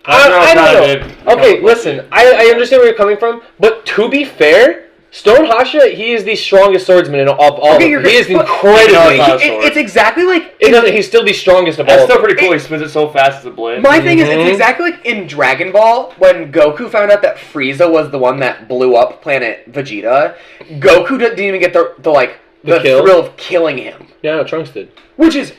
I don't know. Okay, listen. I understand where you're coming from, but to be fair, Stone Hashira, he is the strongest swordsman of all. Okay, He is but- incredibly. No, it's not. It's exactly like He's still the strongest of all. That's of still them. pretty cool. He spins it so fast as a blade. my thing is, Mhm. it's exactly like in Dragon Ball when Goku found out that Frieza was the one that blew up planet Vegeta. Goku didn't even get the The kill? thrill of killing him, Yeah, no, Trunks did. which is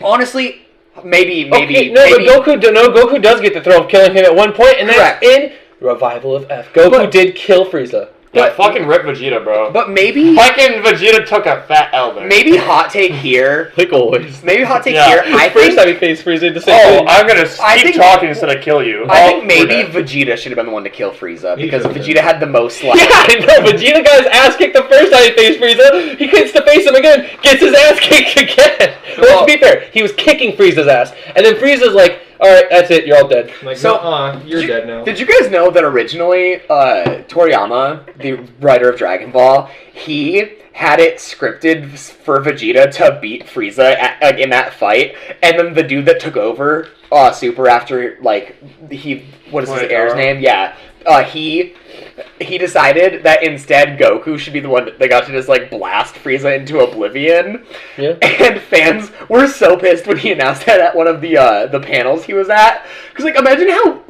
honestly maybe Okay, Goku does get the thrill of killing him at one point, and Correct. that's in Revival of F. Goku did kill Frieza. Yeah, fucking rip Vegeta, bro. But maybe Fucking Vegeta took a fat L there. maybe hot take here. Like always. Maybe hot take Yeah. here. I First think time he faced Frieza to say, Oh, I'm gonna I keep think- talking instead of kill you. I Oh, think maybe we're dead. Vegeta should have been the one to kill Frieza He because should've Vegeta been. had the most Yeah, life. I know. Vegeta got his ass kicked the first time he faced Frieza. He gets to face him again, gets his ass kicked again. Well, to be fair, he was kicking Frieza's ass, and then Frieza's like, "All right, that's it. You're all dead." Like, So- you're dead now. Did you guys know that originally Toriyama, the writer of Dragon Ball, he had it scripted for Vegeta to beat Frieza in that fight, and then the dude that took over Super after what is his Toyogawa? heir's name? Yeah, he decided that instead Goku should be the one that got to just blast Frieza into oblivion. Yeah. And fans were so pissed when he announced that at one of the panels he was at. Because imagine how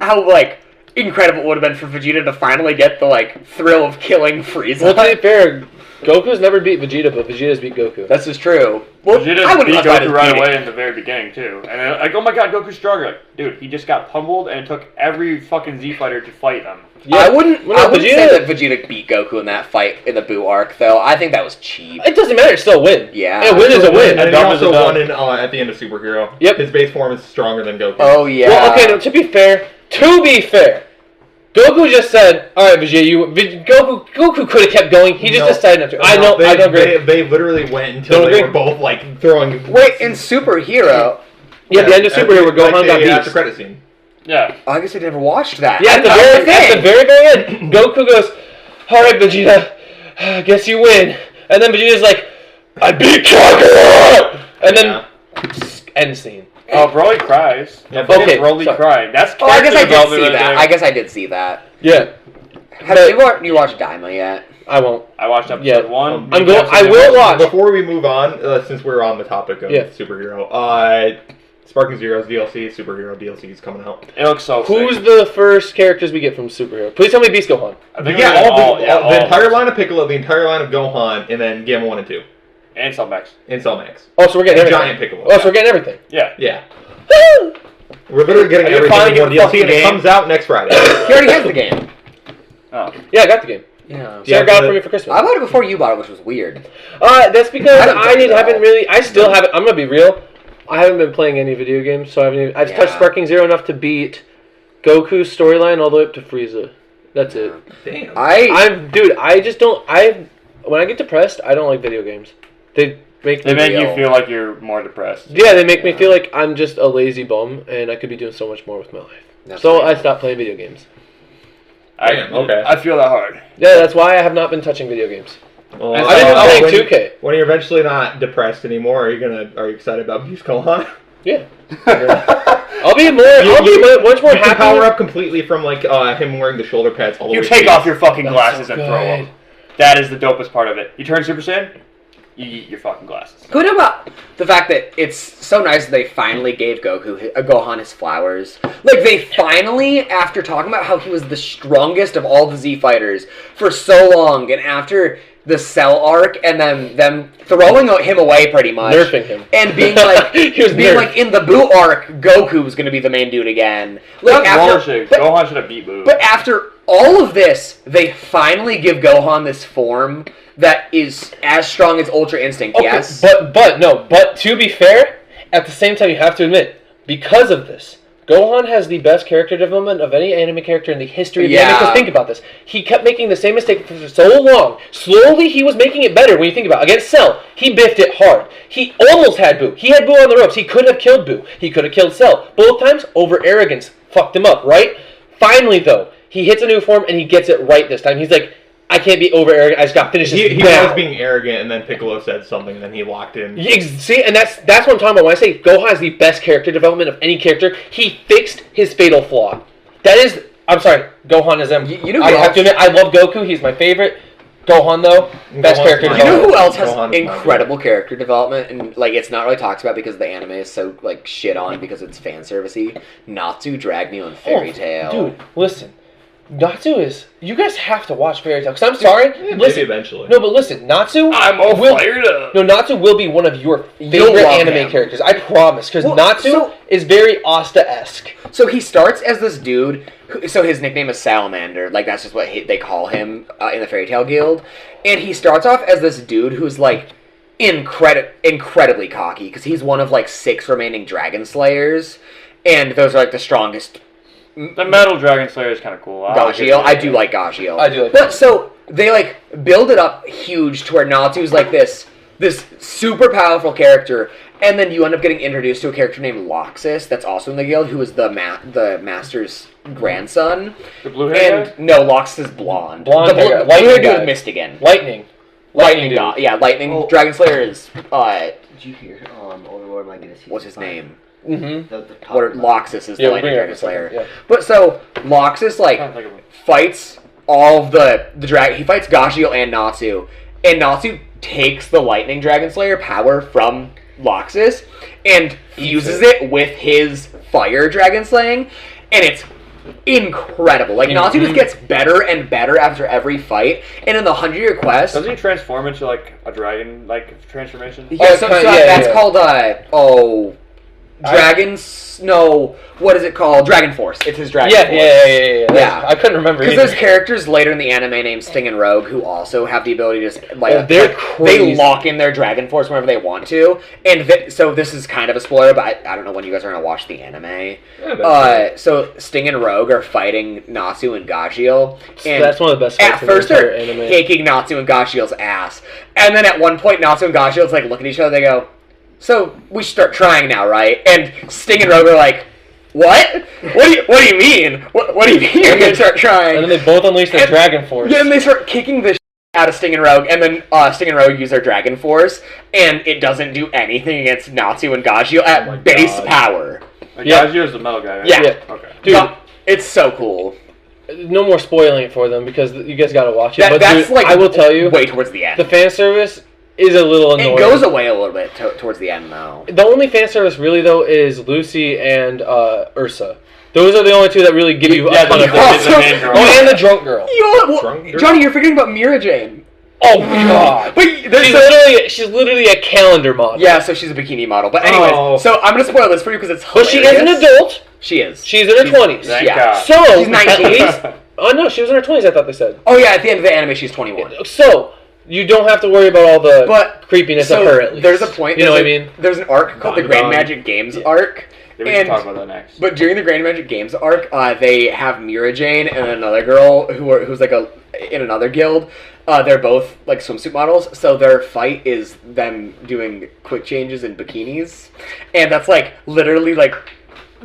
incredible it would have been for Vegeta to finally get the thrill of killing Frieza. Well, to be fair, Goku's never beat Vegeta, but Vegeta's beat Goku. This is true. Well, Vegeta I wouldn't beat classify it Goku as right beating. away in the very beginning too, and then, oh my god, Goku's stronger. Like, dude, he just got pummeled, and it took every fucking Z fighter to fight them. Yeah. I wouldn't Well, no, say that Vegeta beat Goku in that fight in the Buu arc, though. I think that was cheap. It doesn't matter. It's still a win. Yeah. A win is a win. And he dumb is also a dumb. won at the end of Superhero. Yep. His base form is stronger than Goku. Oh, yeah. Well, okay. No, to be fair, Goku just said, "All right, Vegeta, Goku could have kept going. He just decided not to." I know. I don't agree. They literally went until Don't they agree. were both throwing. Wait, in Superhero... Yeah, the end of Superhero where Gohan got After beat. credit scene. Yeah. I guess I never watched that. Yeah, at the very end, Goku goes, "All right, Vegeta, I guess you win." And then Vegeta's like, "I beat Kakarot!" And then end scene. Oh, Broly cries. Yeah, Okay, Broly sorry. cried. That's Oh, I guess I character did see development right that. there. I guess I did see that. Yeah, Have you watched Daima yet? I won't. I watched episode Yeah. 1. I'm going. I will watch. Before we move on, since we're on the topic of Yeah. Superhero, Sparking Zero's DLC, Superhero DLC is coming out. It looks so Who's sick. the first characters we get from Superhero? Please tell me Beast Gohan. I think Yeah, all the entire line of Piccolo, the entire line of Gohan, and then Gamma 1 and 2. and Cellmax. And Cellmax. Oh, so we're getting And everything. Giant Piccolo. Oh, so we're getting everything. Yeah. Yeah. Woo! We're literally getting Are you everything finally in one getting DLC, and fucking it game? comes out next Friday. He already has the game. Oh. Yeah, I got the game. Yeah. Sarah got it for me for Christmas. I bought it before you bought it, which was weird. That's because I haven't done it haven't all. really. I still haven't. I'm gonna be real. I haven't been playing any video games, so I haven't. Even, I've touched Yeah. Sparking Zero enough to beat Goku's storyline all the way up to Frieza. That's it. Damn. I just don't. When I get depressed, I don't like video games. They make They me. make you real. feel like you're more depressed. Yeah, they make me feel like I'm just a lazy bum, and I could be doing so much more with my life. That's So real. I stopped playing video games. Damn, okay. I feel that hard. Yeah, that's why I have not been touching video games. Well, I've been playing when, 2K. When you're eventually not depressed anymore, are you excited about Beast Gohan? Yeah. I'll be much more You can happy. power up completely from him wearing the shoulder pads all the You way. take to off your fucking That's glasses so and throw good. them. That is the dopest part of it. You turn Super Saiyan, you eat your fucking glasses. Can we talk about the fact that it's so nice that they finally gave Gohan his flowers? Like, they finally, after talking about how he was the strongest of all the Z fighters for so long, and after the Cell arc, and then them throwing him away pretty much, nerfing him, and being like, nerfed. in the Boo arc, Goku's gonna be the main dude again. Like Gohan should have beat Boo. But after all of this, they finally give Gohan this form that is as strong as Ultra Instinct. Okay, yes, but to be fair, at the same time, you have to admit, because of this, Gohan has the best character development of any anime character in the history of the anime. Because think about this. He kept making the same mistake for so long. Slowly, he was making it better when you think about it. Against Cell, he biffed it hard. He almost had Boo. He had Boo on the ropes. He could have killed Boo. He could have killed Cell. Both times, over arrogance fucked him up, right? Finally, though, he hits a new form and he gets it right this time. He's like, I can't be over arrogant. I just got to finish this. He was being arrogant, and then Piccolo said something, and then he locked in. See, and that's what I'm talking about. When I say Gohan has the best character development of any character, he fixed his fatal flaw. That is, I'm sorry, Gohan is him. I have to admit, I love Goku. He's my favorite. Gohan, though, best character development. You know who else has incredible character development, and like it's not really talked about because the anime is so like shit on because it's fan servicey? Natsu, Drag Me, and Fairy Tail. Dude, listen. Natsu is... You guys have to watch Fairy Tail. Because I'm sorry. Yeah, listen, maybe eventually. No, but listen. Natsu... I'm all fired up. No, Natsu will be one of your favorite anime characters. I promise. Because Natsu is very Asta-esque. So he starts as this dude... So his nickname is Salamander. Like, that's just what they call him in the Fairy Tail Guild. And he starts off as this dude who's, like, incredibly cocky. Because he's one of, like, 6 remaining Dragon Slayers. And those are, like, the strongest... The Metal Dragon Slayer is kind of cool. Gagio. I do like Gagio. I do like But so they like build it up huge to where Natsu's like this super powerful character, and then you end up getting introduced to a character named Loxus that's also in the guild, who is the master's grandson. The blue hair guy? No, Loxus is blonde. Blonde hair. Blue hair dude with Mystigan. Lightning God. Yeah, Lightning. Oh. Dragon Slayer is Did you hear? Overlord might get a what's his name? Mm-hmm. What Loxus is the Lightning Dragon Slayer. Yeah. But so Loxus fights all of the dragon. He fights Gashio and Natsu takes the Lightning Dragon Slayer power from Loxus and fuses it with his Fire Dragon Slaying, and it's incredible. Like Natsu just gets better and better after every fight, and in the 100-year quest, doesn't he transform into like a dragon transformation? Yeah, that's called what is it called? Dragon Force. It's his Dragon Force. Yeah. I couldn't remember because there's characters later in the anime named Sting and Rogue who also have the ability to just they're crazy. They lock in their Dragon Force whenever they want to, and so this is kind of a spoiler, but I don't know when you guys are gonna watch the anime. So Sting and Rogue are fighting Natsu and Gashio, and that's one of the best. At first, they're kicking Natsu and Gashio's ass, and then at one point, Natsu and Gashio's like look at each other, they go, "So we should start trying now, right?" And Sting and Rogue are like, "What? What do you mean? What do you mean you're gonna start trying?" And then they both unleash their Dragon Force. Yeah, and they start kicking the out of Sting and Rogue, and then Sting and Rogue use their Dragon Force, and it doesn't do anything against Natsu and Gashio at base power. Gagio's the metal guy, right? Yeah. Okay. Dude, it's so cool. No more spoiling it for them because you guys gotta watch it. That's dude, I will tell you, way towards the end. The fan service is a little annoying. It goes away a little bit towards the end, though. The only fan service really, though, is Lucy and Ursa. Those are the only two that really give you a ton of and the drunk girl. Johnny, you're forgetting about Mira Jane. Oh god! But she's literally a calendar model. Yeah, so she's a bikini model. But anyways, so I'm gonna spoil this for you because it's hilarious. But she is an adult. She is. She's in her 20s. Yeah. So she's 19. Oh no, she was in her 20s. I thought they said. Oh yeah, at the end of the anime, she's 21. So you don't have to worry about all the creepiness of her. At least there's a point. You know what I mean? There's an arc called the Grand Magic Games arc. Yeah, we can talk about that next. But during the Grand Magic Games arc, they have Mira Jane and another girl who's like in another guild. They're both like swimsuit models, so their fight is them doing quick changes in bikinis, and that's like literally like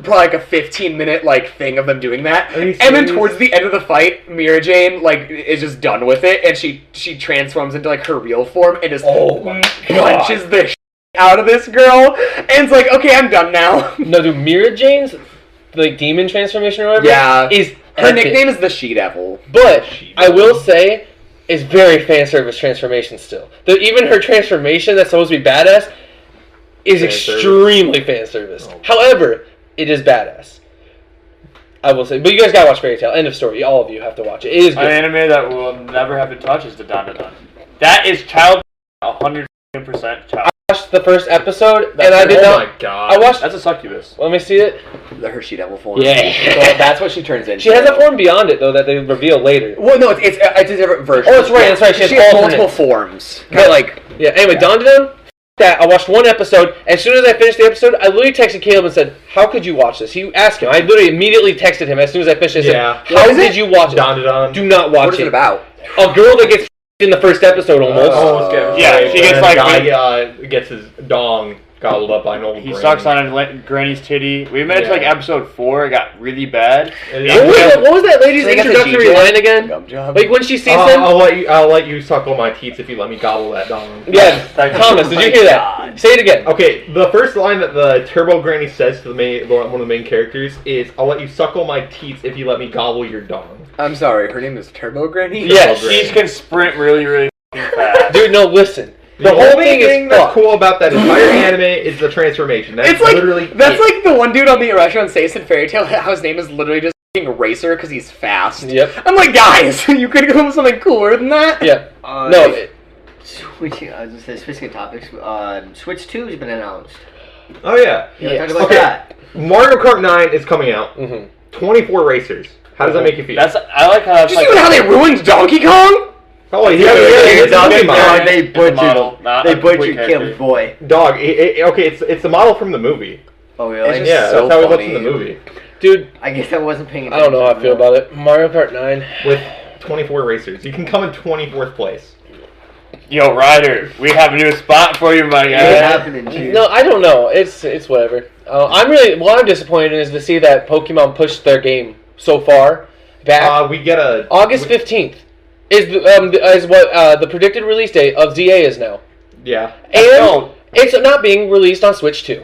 probably like a 15-minute like thing of them doing that. And then towards the end of the fight, Mira Jane like is just done with it, and she transforms into like her real form and just punches the out of this girl, and it's like, okay, I'm done now. No, dude, Mira Jane's like demon transformation or whatever is her nickname is the She-Devil. But I will say, it's very fan service transformation still. Even her transformation that's supposed to be badass is extremely fan service. However, it is badass. I will say, but you guys gotta watch Fairy Tail. End of story. All of you have to watch it. It is good. An anime that we'll never have to touch is the Dandadan. That is child 100% child. I watched the first episode, and I did Oh not. my god. I watched. That's a succubus. Let me see it. The Hershey Devil form. Yeah. So that's what she turns into. She has a form beyond it though that they reveal later. Well, no, it's a different version. Oh, that's right. That's right. She has alternate. multiple forms. But, like, Yeah. Anyway, Dawn to Dawn. That I watched one episode. As soon as I finished the episode, I literally texted Caleb and said, "How could you watch this?" He asked him. I literally immediately texted him as soon as I finished it. Yeah. I said, "How What is did it? you watch it? Dawn to Dawn. Do not watch what is it it." about? A girl that gets in the first episode almost. Yeah, she gets And like the guy gets his dong gobbled up by an old he brain. sucks on granny's titty. We made it to like episode 4. It got really bad. What was that lady's So they got the introductory G-Jet? line again? Gum job. Like when she sees him. I'll let you suckle my teats if you let me gobble that dong. Yeah, Thomas, did you hear that? Say it again. Okay, the first line that the Turbo Granny says to one of the main characters is, "I'll let you suckle my teats if you let me gobble your dong." I'm sorry, her name is Turbo Granny? Yes. She can sprint really, really fast. Dude, no, listen. The whole only thing thing is that's fucked. cool about that entire anime is the transformation. That's It's like, literally that's it. like the one dude on the Restaurant Station Fairy Tale, how his name is literally just f***ing Racer because he's fast. Yep. I'm like, guys, you could come up with something cooler than that? Yeah. No. Switching, I was just saying, switching topics. Switch 2 has been announced. Oh yeah. You Yes. want to talk about Okay. that? Mario Kart 9 is coming out. Mm-hmm. 24 racers. How does that make you feel? I like how that's Did you see how they ruined Donkey Kong? Oh, Yeah, it's Donkey Donkey Kong, Kong. they It's a butchered model, not They a complete butchered character. Caleb's boy. Dog. Okay, it's the model from the movie. Oh really? It's just- Yeah, so that's how he looks funny. in the movie. Dude, I guess I wasn't paying I attention. don't know how I feel about it. Mario Kart 9. With 24 racers, you can come in 24th place. Yo, Ryder, we have a new spot for you, my What's guy. happening, Chief? No, I don't know. It's whatever. What I'm disappointed in is to see that Pokemon pushed their game so far back. We get a August 15th is what the predicted release date of ZA is now. Yeah. And it's not being released on Switch 2.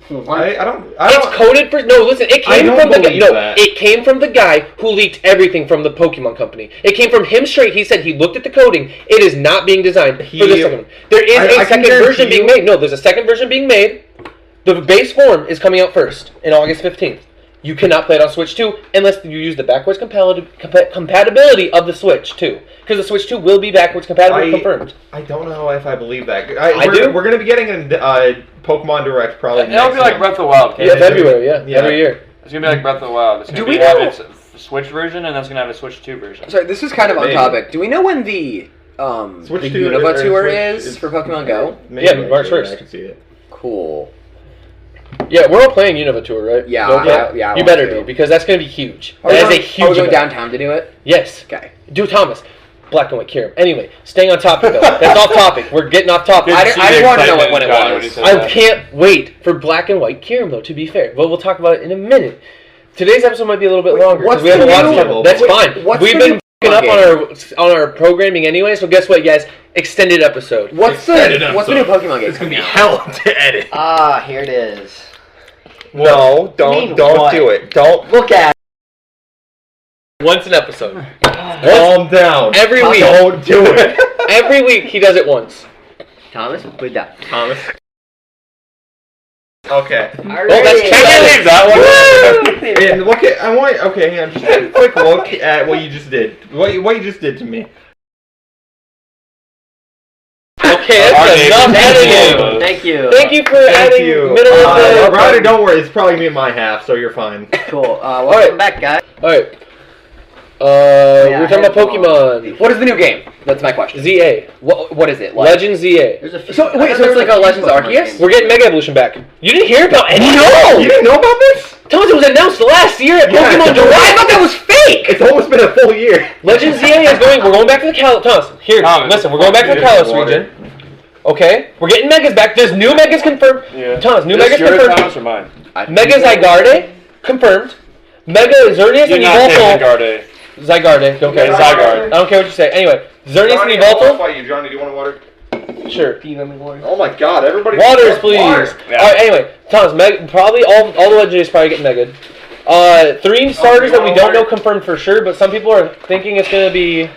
I don't. It's coded for listen. It I came don't from the believe guy. No, that. it came from the guy who leaked everything from the Pokemon company. It came from him straight. He said he looked at the coding. It is not being designed for the second one. There is I a can second version guarantee being made. No, there's a second version being made. The base form is coming out first in August 15th. You cannot play it on Switch 2 unless you use the backwards compatibility of the Switch 2. Because the Switch 2 will be backwards compatible, confirmed. I don't know if I believe that. I do. We're going to be getting a Pokemon Direct probably. It'll be next like month. Breath of the Wild. Yeah, February, every year. It's gonna be like Breath of the Wild. It's gonna Do we have know- its Switch version, and that's gonna have a Switch 2 version. Sorry, this is kind of on Maybe. topic. Do we know when the Switch the 2 Unova or tour Switch is for Pokemon Go? Maybe, Yeah, March actually, 1st. I can see it. Cool. Yeah, we're all playing Unova Tour, right? Yeah, No, yeah, I you want better to. do, because that's going to be huge. Are we That is a going- huge Are we going event. downtown to do it? Yes. Okay. Do Thomas. Black and white Kirim. Anyway, staying on topic though. That's off topic. We're getting off topic. Good I to see just the wanted to know excitement when in it Johnny was. when he said I that. can't wait for black and white Kirim though, to be fair. But we'll talk about it in a minute. Today's episode might be a little bit longer what's because we have a the lot of new- stuff. That's wait, fine. what's We've the been new picking up game? on our programming anyway, so guess what, guys? Extended episode. What's Extended the new episode. Pokemon game? It's going to be coming out? hell to edit. Here it is. No, mean what? do it. Don't. Look at Once an episode. Calm down. Every week. Don't do it. Every week he does it once. Thomas. Put that. Thomas. Okay. Oh, that's Can you leave that one? And look at hang on, just take a quick look at what you just did. What you just did to me. Okay, Our that's neighbors. enough Thank editing. you. Thank you. Thank you for Thank adding you. middle of the. Ryder, don't worry, it's probably me in my half, so you're fine. Cool. Welcome back, guys. Alright. Yeah, We're talking about I had Pokemon. What is the new game? That's my question. ZA. What is it? Like? Legend ZA. There's a few. So, wait, I thought so there it's was like a few Legends Pokemon Arceus? games. We're getting Mega Evolution back. You didn't hear about any? No! You didn't know about this? Thomas, it was announced last year at Yeah, Pokemon it's Direct. I thought that was fake! It's almost been a full year. Legend ZA is going. We're going back to the Thomas, here, Thomas, listen. We're going back to the fuck, Kalos dude, region. Okay, we're getting Megas back. There's new Megas confirmed. Yeah. Thomas, new This Megas yours, confirmed. Thomas, or mine? Mega Zygarde confirmed. Mega Xerneas You're and not taking Yveltal. Garde. Zygarde. Don't care. Yeah, Zygarde. I don't care what you say. Anyway, Xerneas and Yveltal. you, Johnny. Do you want water? Sure. Can you let me water? Oh my god, everybody. Waters, please. Water. Yeah. Alright, anyway, Thomas, probably all the legendaries probably getting Mega. Three starters that we don't know confirmed for sure, but some people are thinking it's gonna be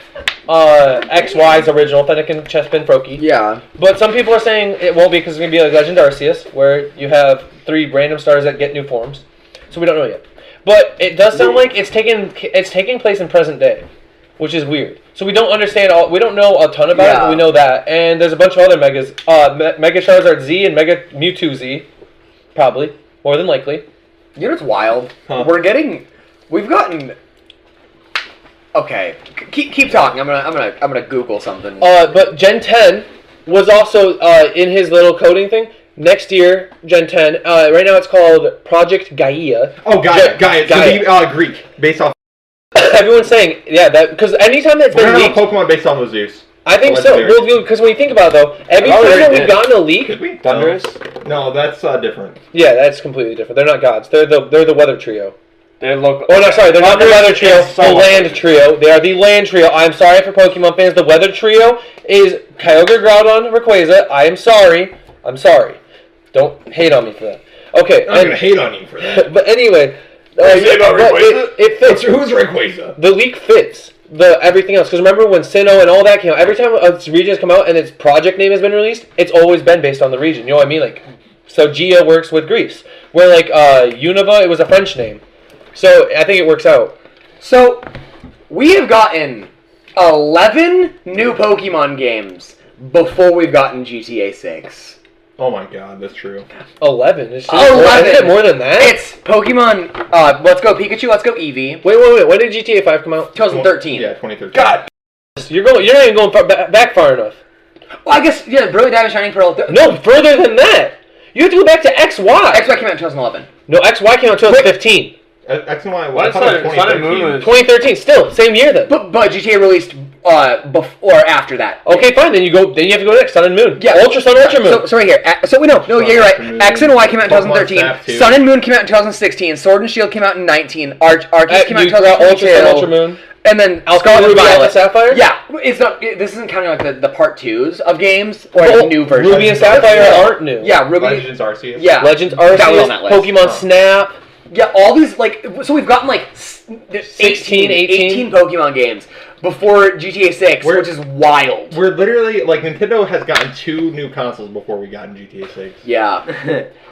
XY's original Fennekin, Chespin, Froakie. Yeah. But some people are saying it won't be because it's gonna be like Legend Arceus, where you have 3 random stars that get new forms. So we don't know yet. But it does sound like it's taking place in present day. which is weird. So we don't understand we don't know a ton about it, but we know that. And there's a bunch of other megas. Mega Charizard Z and Mega Mewtwo Z, probably more than likely. You know what's wild? Huh. We've gotten. Okay, keep talking. I'm gonna Google something. But Gen 10 was also in his little coding thing. Next year, Gen 10. Right now, it's called Project Gaia. Oh, Gaia. So Greek, based off. Everyone's saying, that because anytime that's We're been gonna leaked, have a Pokemon based off of Zeus. I think so. Well, because when you think about it, though, every time that we've gotten a leak, Could we? Thundurus? No, that's different. yeah, that's completely different. They're not gods. They're the weather trio. They look. Oh no, sorry, they're not the weather trio. is so The land much- trio. They are the land trio. I'm sorry for Pokemon fans. The weather trio is Kyogre, Groudon, Rayquaza. I am sorry. I'm sorry. Don't hate on me for that. Okay. I'm not gonna hate on you for that. But anyway, What do you say about Rayquaza? it fits. Who's Rayquaza? The leak fits the everything else. Because remember when Sinnoh and all that came out, every time a region has come out and its project name has been released, it's always been based on the region. You know what I mean? Like, so Gia works with Greece. Where like Unova, it was a French name. So I think it works out. So we have gotten 11 new Pokemon games before we've gotten GTA 6. Oh my god, that's true. 11. It's just 11. Isn't it more than that? It's Pokemon. Let's go Pikachu. Let's go Eevee. Wait. When did GTA 5 come out? 2013. Yeah, 2013. God. You're not even going back far enough. Well, I guess Brilliant Diamond, Shining Pearl. No, further than that. You have to go back to XY. XY came out in 2011. No, XY came out in 2015. X and Y. What? I thought it was Sun and Moon 2013. was. 2013. Still same year then. But GTA released before or after that. Okay, fine. Then you have to go next. Sun and Moon. Yeah. Ultra Sun, Ultra Moon. So right here. No, you're right. Moon. X and Y came out in Pokemon 2013. Snap 2. Sun and Moon came out in 2016. Sword and Shield came out in 19. Arceus came out in you forgot 2022. Ultra Sun, Ultra Moon. And then Alpha, Scarlet and Ruby, Alpha, Violet. Sapphire. Yeah, it's not. This isn't counting like the part 2s of games or Oh, new versions. Ruby and Sapphire aren't new. Yeah, Ruby. Legends Arceus. Yeah. Legends That was on Arceus, that list. Pokemon Oh. Snap. Yeah, all these so we've gotten like 16, 18 Pokemon games before GTA 6, which is wild. We're literally like Nintendo has gotten 2 new consoles before we got in GTA 6. Yeah.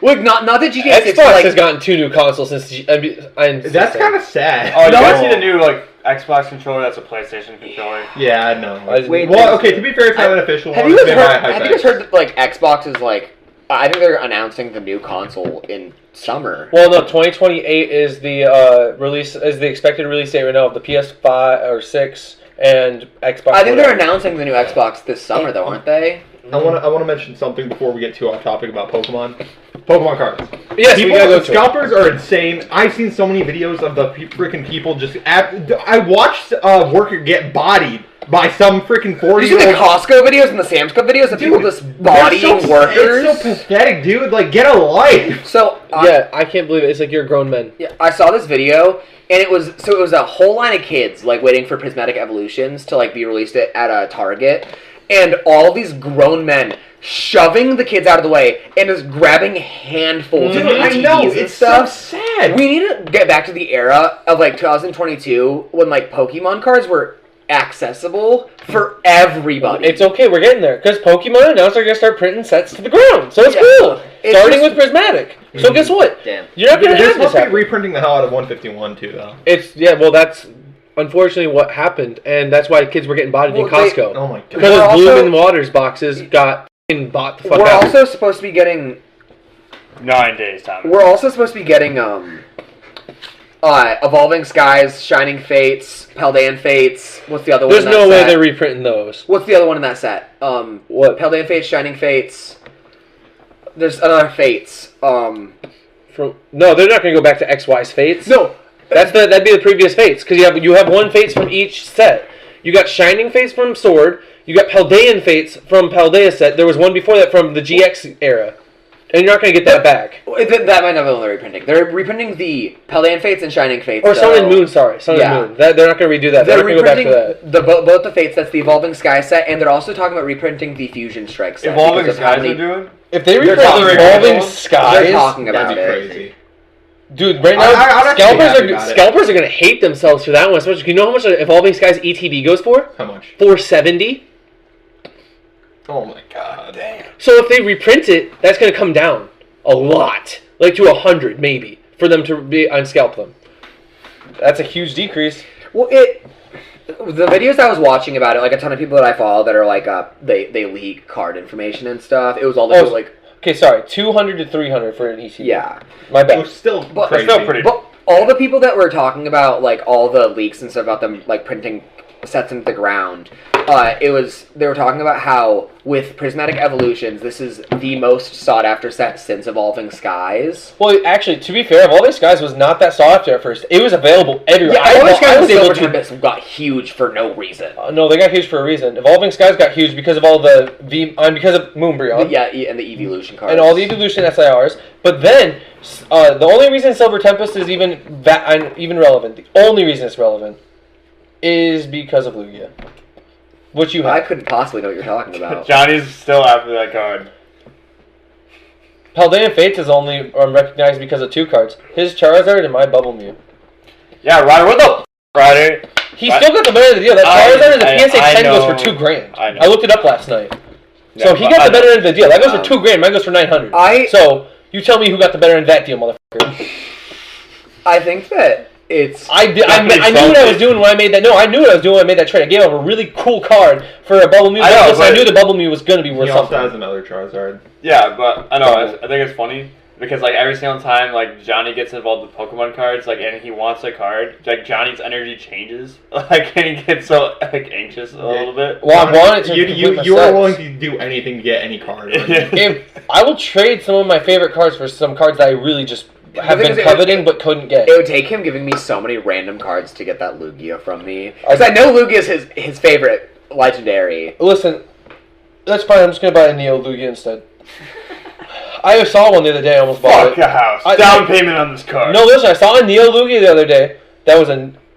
Well, not that GTA 6 Xbox like, has gotten 2 new consoles since. That's kind of sad. Oh, you No. guys see the new Xbox controller? That's a PlayStation controller. Yeah, I know. Wait, well, okay. To be fair, it's not an official Have one. you It's guys made by heard? Have you guys Hypex. heard that Xbox is I think they're announcing the new console in summer. Well, no, 2028 is the expected release date right now of the PS5 or 6 and Xbox. I think they're whatever. announcing the new Xbox this summer, though, aren't they? I want to mention something before we get too off topic about Pokemon. Pokemon cards. Yes, People, we gotta go to it. scalpers are insane. I've seen so many videos of the freaking people just. I watched a worker get bodied by some freaking You see the 40-year-old. Costco videos and the Sam's Club videos of people just bodying workers? It's so pathetic, dude. Like, get a life. So Yeah, I can't believe it. It's like you're grown men. yeah, I saw this video, and it was a whole line of kids waiting for Prismatic Evolutions to be released at a Target, and all these grown men shoving the kids out of the way and just grabbing handfuls of Dude, I ATVs know. and It's stuff. so sad. We need to get back to the era of 2022 when Pokemon cards were accessible for everybody. It's okay, we're getting there. Because Pokemon announced they're going to start printing sets to the ground. So it's Yeah. cool. It's Starting just- with Prismatic. So guess what? Damn. You're not going to They're have this supposed to be happen. reprinting the hell out of 151 too, though. Well, that's unfortunately what happened. And that's why kids were getting bodied in Well, Costco. Oh my god. Because We're of also- Bloom and Waters boxes got f***ing bought the fuck We're out. also supposed to be getting 9 days, Tom. We're also supposed to be getting Evolving Skies, Shining Fates, Paldean Fates. What's the other one? There's in that no way set? they're reprinting those. What's the other one in that set? What? Paldean Fates, Shining Fates. There's another Fates. No, they're not going to go back to XY's Fates. No, That'd be the previous Fates, because you have one Fates from each set. You got Shining Fates from Sword. You got Paldean Fates from Paldea's set. There was one before that from the GX era, and you're not going to get that back. that might not be the reprinting. They're reprinting the Paldean Fates and Shining Fates. Or Sun though. and Moon. Sorry, Sun Yeah. and Moon. They're not going to redo that. They're They're not going to go back reprinting to that. both the Fates. That's the Evolving Sky set, and they're also talking about reprinting the Fusion Strike set. Evolving because of how Skies many- are doing? If they They're reprint talking- Evolving They're Skies, talking about That'd be it. crazy. dude, right now I'd actually be happy about it. scalpers are going to hate themselves for that one. Especially, you know how much Evolving Skies ETB goes for? How much? $470. Oh my god. Damn. So if they reprint it, that's going to come down a lot, like to 100 maybe, for them to be unscalp them. That's a huge decrease. Well, The videos I was watching about it, like a ton of people that I follow that are like they leak card information and stuff. It was all the people like okay, sorry, 200 to 300 for an ECB. yeah, my It bad. was still But- crazy. Still pretty. but all the people that were talking about like all the leaks and stuff about them like printing sets into the ground. They were talking about how with Prismatic Evolutions, this is the most sought after set since Evolving Skies. Well, actually, to be fair, Evolving Skies was not that sought after at first. It was available everywhere. Yeah, Evolving I Skies was and able Silver to. Tempest got huge for no reason. No, they got huge for a reason. Evolving Skies got huge because of all the because of Moonbreon. Yeah, and the Evolution cards. And all the Evolution SIRs. But then, the only reason Silver Tempest is even relevant, the only reason it's relevant, is because of Lugia. Which you I have. couldn't possibly know what you're talking about. Johnny's still after that card. Paldean Fates is only recognized because of 2 cards. His Charizard and my Bubble Mew. Yeah, Ryder, what the Ryder? He still got the better end of the deal. That Charizard and the PSA 10 know. goes for $2,000. I know. I looked it up last night. Yeah, So he but got I the better know. end of the deal. That goes for $2,000. Mine goes for $900. So you tell me who got the better end of that deal, motherfucker. I think that it's... I knew what I was doing when I made that. No, I knew what I was doing when I made that trade. I gave up a really cool card for a Bubble Mew. I know, I but- knew the Bubble Mew was going to be worth He also something. has another Charizard. Yeah, but I know. I think it's funny because like every single time like Johnny gets involved with Pokemon cards, like and he wants a card, like Johnny's energy changes, like and he gets so like anxious a little bit. Well, I wanted to You complete my were sets. willing to do anything to get any card. If I will trade some of my favorite cards for some cards that I really just have thing been is, coveting but couldn't get. It would take him giving me so many random cards to get that Lugia from me. Because I know Lugia's his favorite legendary. Listen, that's fine. I'm just gonna buy a Neo Lugia instead. I saw one the other day. I almost bought Fuck it. a house. I- Down payment on this card. No, listen. I saw a Neo Lugia the other day. It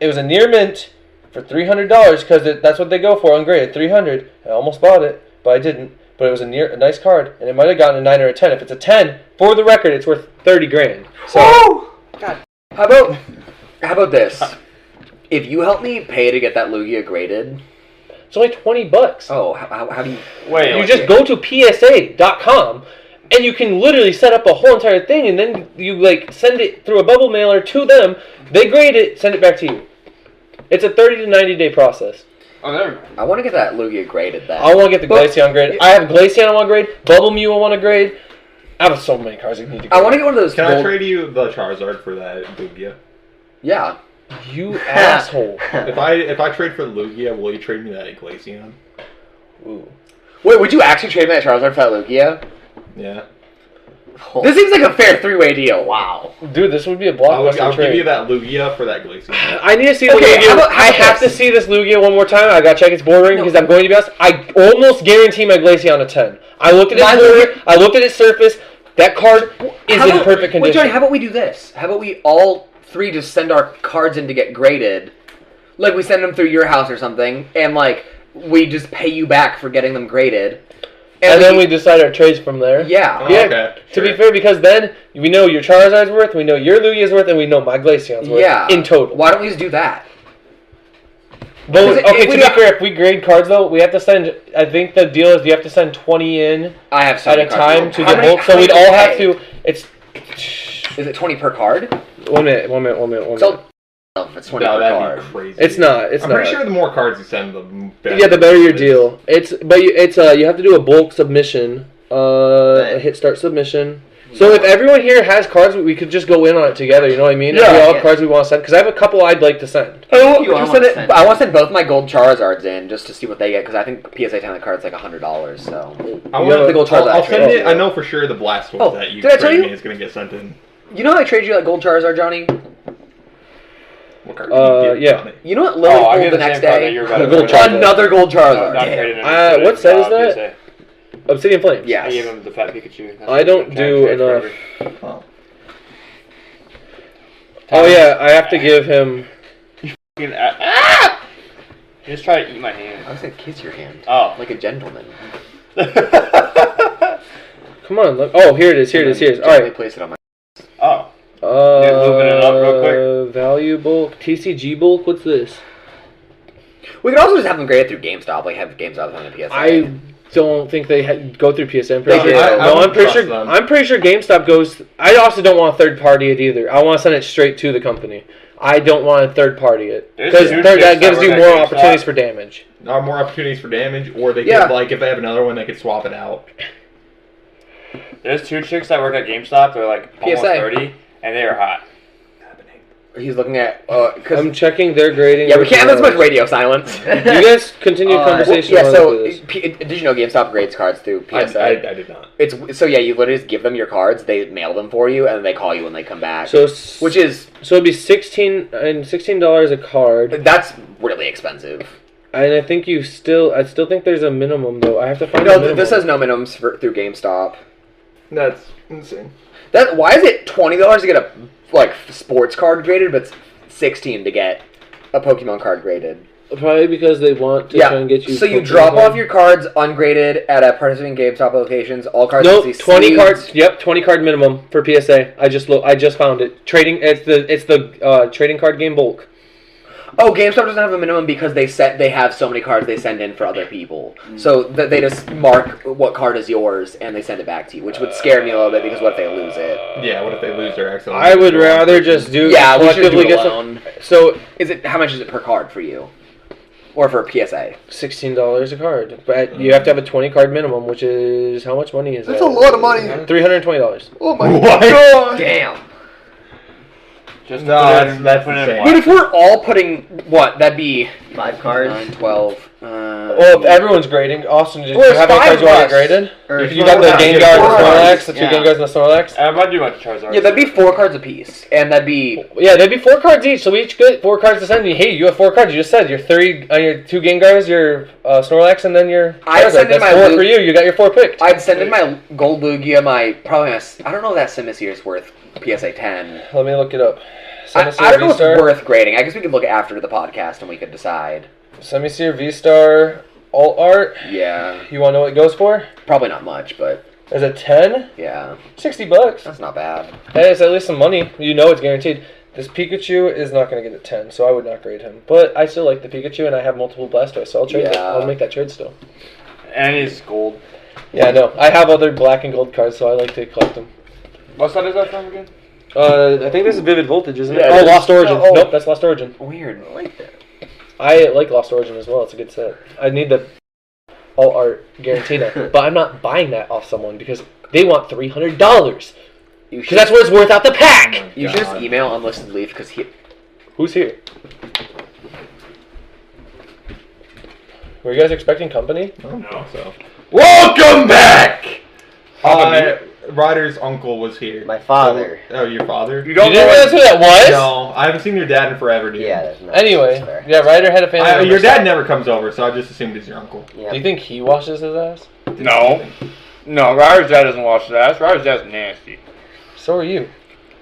was a near mint for $300 because that's what they go for ungraded. $300. I almost bought it, but I didn't. But it was a nice card, and it might have gotten a 9 or a 10. If it's a 10, for the record, it's worth $30,000. So God. How about this? If you help me pay to get that Lugia graded, it's only $20. oh, how do you? Wait, You just go to PSA.com and you can literally set up a whole entire thing, and then you like send it through a bubble mailer to them. They grade it, send it back to you. It's a 30 to 90 day process. Oh, there we go. I want to get that Lugia graded. Then I want to get the But- Glaceon grade. I have Glaceon I want to grade. Bubble Mew I want to grade. I have so many cards I need to grade. I want to get one of those. Can I gold- trade you the Charizard for that Lugia? Yeah. You asshole. If I trade for Lugia, will you trade me that Glaceon? Ooh. Wait, would you actually trade me that Charizard for that Lugia? Yeah. This seems like a fair 3-way deal. Wow. Dude, this would be a I'll blockbuster give trade. you that Lugia for that Glaceon. I need to see the Okay, Lugia. how about I have to this? see this Lugia one more time. I gotta check its bordering because I'm going to be honest. I almost guarantee my Glaceon a 10. I looked at its My border. I looked at its surface. That card is How in about- perfect Wait, condition. Johnny, how about we do this? How about we all three just send our cards in to get graded? Like, we send them through your house or something, and, like, we just pay you back for getting them graded. and then we decide our trades from there. Yeah. Yeah, Okay, to be sure. fair, because then we know your Charizard's worth, we know your Lugia's worth, and we know my Glaceon's worth Yeah. in total. Why don't we just do that? But, Because okay, if to we be got- fair, if we grade cards, though, we have to send, I think the deal is you have to send 20 in I have so at a many cards. time to How get many- both, so how we'd many all do have pay? to, it's, Is it 20 per card? 1 minute. So, if it's 20 No, per that'd card. be crazy. It's not, I'm pretty sure the more cards you send, the better. Yeah, the better your it is. deal. You have to do a bulk submission, a hit start submission. So if everyone here has cards, we could just go in on it together. You know what I mean? If Yeah. we all have Yeah. cards we want to send, because I have a couple I'd like to send. I want You want to to send- send both my gold Charizards in just to see what they get, because I think PSA 10 card's like $100, so... I You want have the gold Charizard I'll trade. send it. I know for sure the Blastoise Oh, that you did I tell trade you? me is going to get sent in. You know how I trade you that gold Charizard, Johnny? What card did you get yeah. on it? You know what Lily Oh, I pulled get the the next same card that day? you're about The to gold trade. Charizard. Another gold No, Charizard. not Damn. traded in. What set is that? PSA. Obsidian Flames. Yes. I gave him the fat Pikachu. That's I don't what do trade enough. forever. Oh. Oh yeah, I have to give him. Fucking ah! You just try to eat my I hand. was gonna kiss your hand. Oh. Like a gentleman. Come on, look. Oh, here it is. Here it is. Here it is. All Gently right. place it on my... Oh. Yeah, moving it up real quick. Value bulk, TCG bulk. What's this? We could also just have them graded through GameStop, like have GameStop on the PSA. I don't think they go through PSA. I'm pretty They sure. do. No, I I'm wouldn't pretty trust sure. them. I'm pretty sure GameStop goes. I also don't want third party it either. I want to send it straight to the company. I don't want to third party it There's because two that chicks gives that you work more at GameStop. opportunities for damage. Are more opportunities for damage, or they Yeah. could, like, if they have another one, they could swap it out. There's 2 chicks that work at GameStop. They're like almost PSA. 30, and they are hot. He's looking at because I'm checking their grading. yeah, we can't have as much radio silence. You guys continue conversation. Yeah, while I so look at this. did you know GameStop grades cards through PSA? I did not. It's so yeah, you literally just give them your cards, they mail them for you, and then they call you when they come back. So which is it'd be $16 a card, that's really expensive. and I think I still think there's a minimum though. I have to find. a No, minimum. this says no minimums through GameStop. That's insane. Why is it $20 to get a sports card graded, but it's $16 to get a Pokemon card graded? Probably because they want to try and get you. So you Pokemon drop cards. off your cards ungraded at a participating GameStop locations. All cards. Nope, must be 20 sleeved. cards. Yep, 20 card minimum for PSA. I just found it. Trading. It's the trading card game bulk. Oh, GameStop doesn't have a minimum because they have so many cards they send in for other people. So they just mark what card is yours and they send it back to you, which would scare me a little bit because what if they lose it? Yeah, what if they lose their excellent? I would rather just do. Yeah, we should do collectively it get some- alone. So How much is it per card for you, or for PSA? $16 a card, but you have to have a 20 card minimum, which is how much money is that? That's a lot of money. $320. Oh my What? god! Damn. Just No, that's put it in insane. But if we're all putting what, that'd be 5 cards. 9, 12. Well, if everyone's grading, Austin, did you Well, it's have any cards you want to $5. get graded? Or You got the Gengar and the Snorlax, the 2 Yeah. Gengars and the Snorlax? I might do much Charizard. Yeah, that'd be 4 cards apiece, and that'd be Yeah, there'd be 4 cards each, so we each get 4 cards to send you. Hey, you have 4 cards. You just said your 2 Gengars, your Snorlax, and then your I'd Charizard. send in That's my 4 Lu- for you. You got your 4 picked. I'd send in my Gold Lugia, I don't know if that Simisear is worth PSA 10. Let me look it up. I Semisear don't know if V-Star. it's worth grading. I guess we could look after the podcast and we could decide. Semisear V-Star Alt Art. Yeah, You want to know what it goes for? probably not much, but There's a 10, yeah, $60. that's not bad. Hey, it's at least some money. You know it's guaranteed. This Pikachu is not going to get a 10, so I would not grade him. But I still like the Pikachu, and I have multiple Blastoise, so I'll trade it. Yeah. I'll make that trade still. And he's gold. Yeah, no. I have other black and gold cards, so I like to collect them. What side is that from again? I think this is Vivid Voltage, isn't it? Yeah, Oh, it is. Lost Origin. Oh. Nope, that's Lost Origin. Weird. I like that. I like Lost Origin as well. It's a good set. I need the all art guaranteed, but I'm not buying that off someone because they want $300. You Because that's what it's worth out the pack. You should just email Unlisted Leaf because he. Who's here? Were you guys expecting company? I don't know. So. Welcome back! Ryder's uncle was here. My father. Oh, your father? You You don't didn't know realize who that was? No, I haven't seen your dad in forever, dude. Yeah, that's not. Anyway, that's fair. yeah, Ryder had a family. member. Your dad never comes over, so I just assumed he's your uncle. Yeah. Do you think he washes his ass? No. No, Ryder's dad doesn't wash his ass. Ryder's dad's nasty. So are you.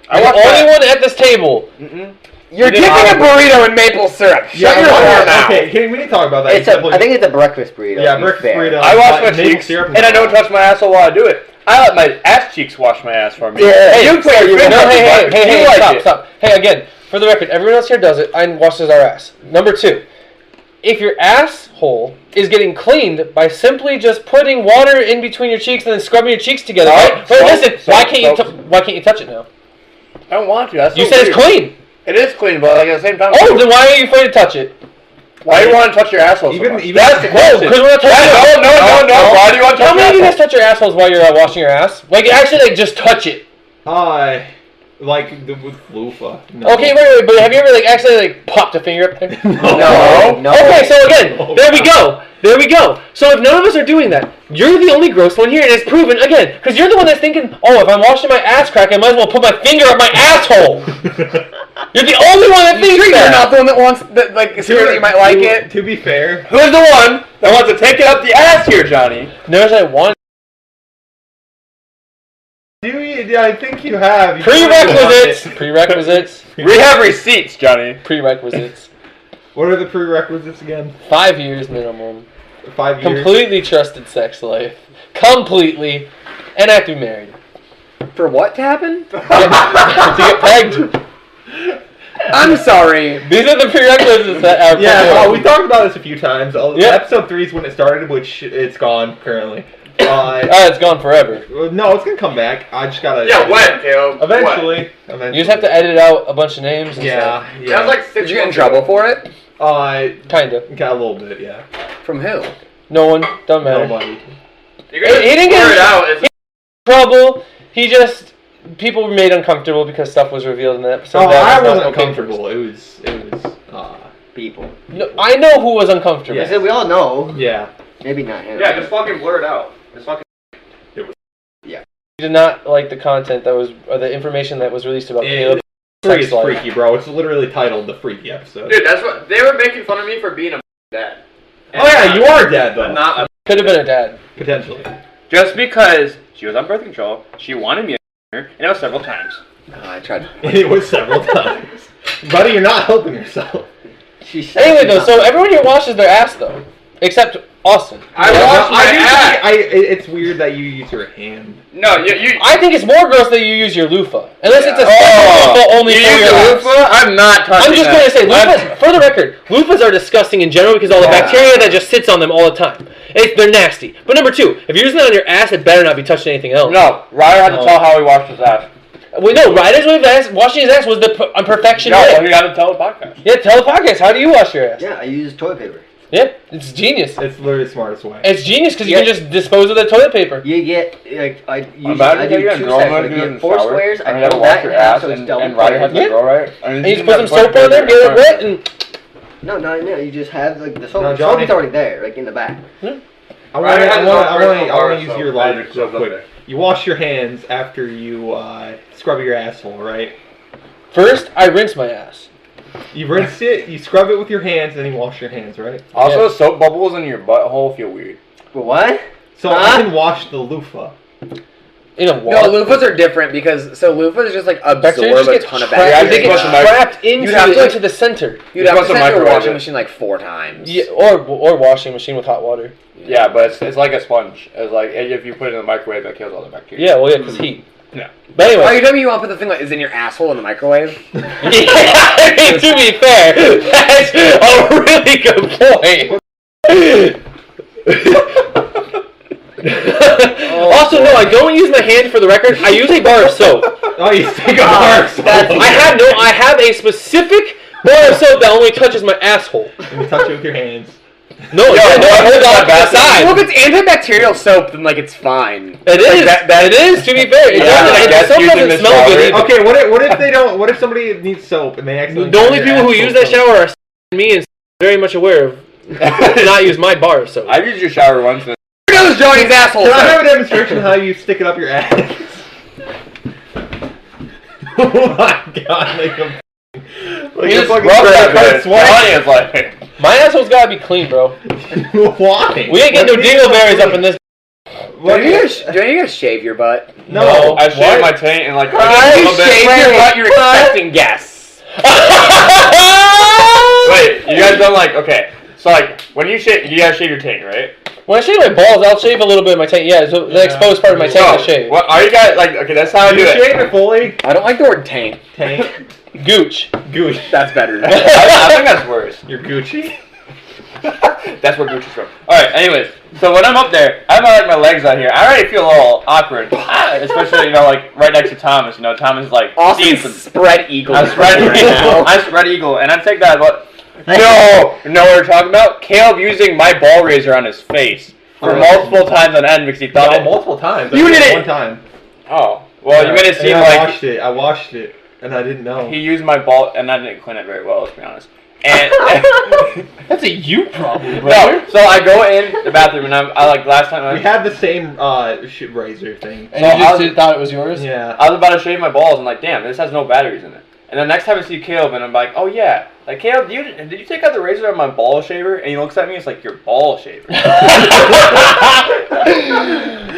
I I'm watch the only that. one at this table. Mm-mm. You're You dipping didn't- a burrito in maple syrup. Shut your well, door now. Okay, we need to talk about that. I think it's a breakfast burrito. Yeah, to be breakfast fair. burrito. I wash my Maple cheeks, syrup and I don't touch my asshole while I do it. I let my ass cheeks wash my ass for me. Yeah. Hey, you put your finger No, up your hey, butt. hey, hey, You hey, like stop, it. stop. Hey, again, for the record, everyone else here does it. I washes our ass. Number 2, if your asshole is getting cleaned by simply just putting water in between your cheeks and then scrubbing your cheeks together, Soap, right? But soap, listen, why soap, can't you soap. why can't you touch it now? I don't want to. That's You so said weird. it's clean. It is clean, but like at the same time. Oh, then why are you afraid to touch it? Why do you want to touch your asshole so Even- much? even- That's the No, question. because we're not touching No. Why do you want to How touch many of you your guys touch your assholes while you're washing your ass? Like, actually, like, just touch it. Like with loofah. No. Okay, wait, but have you ever, like, actually, like, popped a finger up there? No. Okay, so again, No. there we go. There we go. So if none of us are doing that, you're the only gross one here, and it's proven, again, because you're the one that's thinking, oh, if I'm washing my ass crack, I might as well put my finger up my asshole. You're the only one that thinks You're that. not the one that wants that. Like, seriously, you might like it. To be fair, Who's the one that wants to take it up the ass here, Johnny? Never said one. I think you have. You Prerequisites. want it. Prerequisites. We have receipts, Johnny. Prerequisites. What are the prerequisites again? 5 years minimum. 5 years. Completely trusted sex life. Completely. And I have to be married. For what to happen? To get pegged. I'm sorry. These are the prerequisites that are Yeah, we talked about this a few times. Yeah. Episode 3 is when it started, which it's gone currently. It's gone forever. No, it's gonna come back. I just gotta. Yeah, when, Caleb? Eventually. You just have to edit out a bunch of names and stuff. Yeah. That was like 6 Did you get in trouble for it? Kinda. Got a little bit, yeah. From who? No one. Don't matter. Nobody. You're gonna He didn't get blur it out. It's in trouble. He just... People were made uncomfortable because stuff was revealed in the episode. Oh, that I was wasn't not okay uncomfortable. for It was People. No, I know who was uncomfortable. I said we all know. yeah. Maybe not him. yeah, just fucking blur it out. Just fucking. You did not like the content that was, or the information that was released about Caleb. It's freaky, bro. It's literally titled the Freaky Episode. Dude, that's what they were making fun of me for being a dad. Oh yeah, you are dead though. But not a, Could have been a dad. Potentially. just because she was on birth control, she wanted me to her, and it was several times. I tried. It was several times. Buddy, you're not helping yourself. Anyway, though, so everyone here washes their ass, though. Except Austin. I washed my ass. It's weird that you use your hand. No, you. I think it's more gross that you use your loofah. Unless it's a Oh, special loofah only you for use your your ass. loofah? I'm not touching I'm just going to say, loofahs, for the record, loofahs are disgusting in general because all the bacteria that just sits on them all the time. They're nasty. But number two, if you're using it on your ass, it better not be touching anything else. No, Ryder had to tell how he washed his ass. Well, no, Ryder's way of washing his ass was the perfection. No, way. he got to tell the podcast. Yeah, tell the podcast. How do you wash your ass? Yeah, I use toilet paper. Yeah, it's genius. It's literally the smartest way. It's genius because you can just dispose of the toilet paper. You get like I usually bad I because do you got 2 girl sets. mode I doing get the 4 shower, squares. I and you gotta fill wash that your in half ass, so it's and double Ryder has clear. to go right. And you just put some soap on there, get it wet, and No, you just have like the soap. No, The Johnny. soap is already there, like in the back. I Ryder has his own personal bar want to use soap. your logic real Soap quick. there. You wash your hands after you scrub your asshole, right? first I rinse my ass. You rinse it, you scrub it with your hands, and then you wash your hands, right? Also, soap bubbles in your butthole feel weird. But what? So I can wash the loofah. In a No, water. loofahs are different because loofahs just like Bacteria absorb just a get ton of trapped. bacteria. They get trapped You'd have to, into the center. You'd have to Plus a send your microwave washing it. machine like 4 times. Yeah, or washing machine with hot water. Yeah, but it's like a sponge. It's like if you put it in the microwave, that kills all the bacteria. Yeah, well, yeah, because heat. Yeah. But Oh, anyway, you telling me you want to put the thing like is in your asshole in the microwave? yeah, I mean, to be fair, that's a really good point. Also, no, I don't use my hand for the record. I use a bar of soap. Oh, you take a bar of soap. I have a specific bar of soap that only touches my asshole. And you touch it with your hands. No, I hold it on the side. Well, if it's antibacterial soap, then like it's fine. It is. It is. To be fair, it I guess doesn't. Soap using doesn't this smell good. shower- Either. Okay, what if they don't? What if somebody needs soap and they accidentally? The only touch people your who use asshole that shower are me and very much aware of not use my bar of soap. I've used your shower once. And Where goes Johnny's asshole? Can I soap? have a demonstration of how you stick it up your ass? Oh my god, like a You just fucking rub that credit bitch. card Johnny is like, My asshole's gotta be clean, bro. swipe. Why? We ain't getting no dingleberries up in this. What Do you guys shave your butt? No, I shaved my taint and like If a you little bit. shave your butt, you're expecting guests. Wait, you guys don't like? Okay, so like when you shave, you guys shave your taint, right? When I shave my balls, I'll shave a little bit of my taint. Yeah, so the exposed part of my taint I shave. What are you guys like? Okay, that's how I Do do you it. shave it fully? I don't like the word taint. Tank. Gooch. Gooch. That's better. I think that's worse. You're Gucci. That's where Gucci's from. Alright, anyways. So when I'm up there, I have my legs out here. I already feel a little awkward. Especially, like, right next to Thomas. Thomas is like... Austin's seeing some- spread eagle. I'm spread right eagle. now. I'm spread eagle. And I take that, but... No! You know what we're talking about? Caleb using my ball razor on his face. For multiple times on end because he thought No, it... multiple times. You I did it! one time. Oh. Well, you made it seem I like... washed it, and I didn't know. He used my ball... And I didn't clean it very well, let's be honest. And... That's a you problem, bro. No, so I go in the bathroom and I like last time We had the same razor thing. And So you just I was- thought it was yours? Yeah. I was about to shave my balls and like, damn, this has no batteries in it. And then next time I see Caleb and I'm like, oh yeah, like Caleb, did you take out the razor on my ball shaver? And he looks at me, it's like your ball shaver.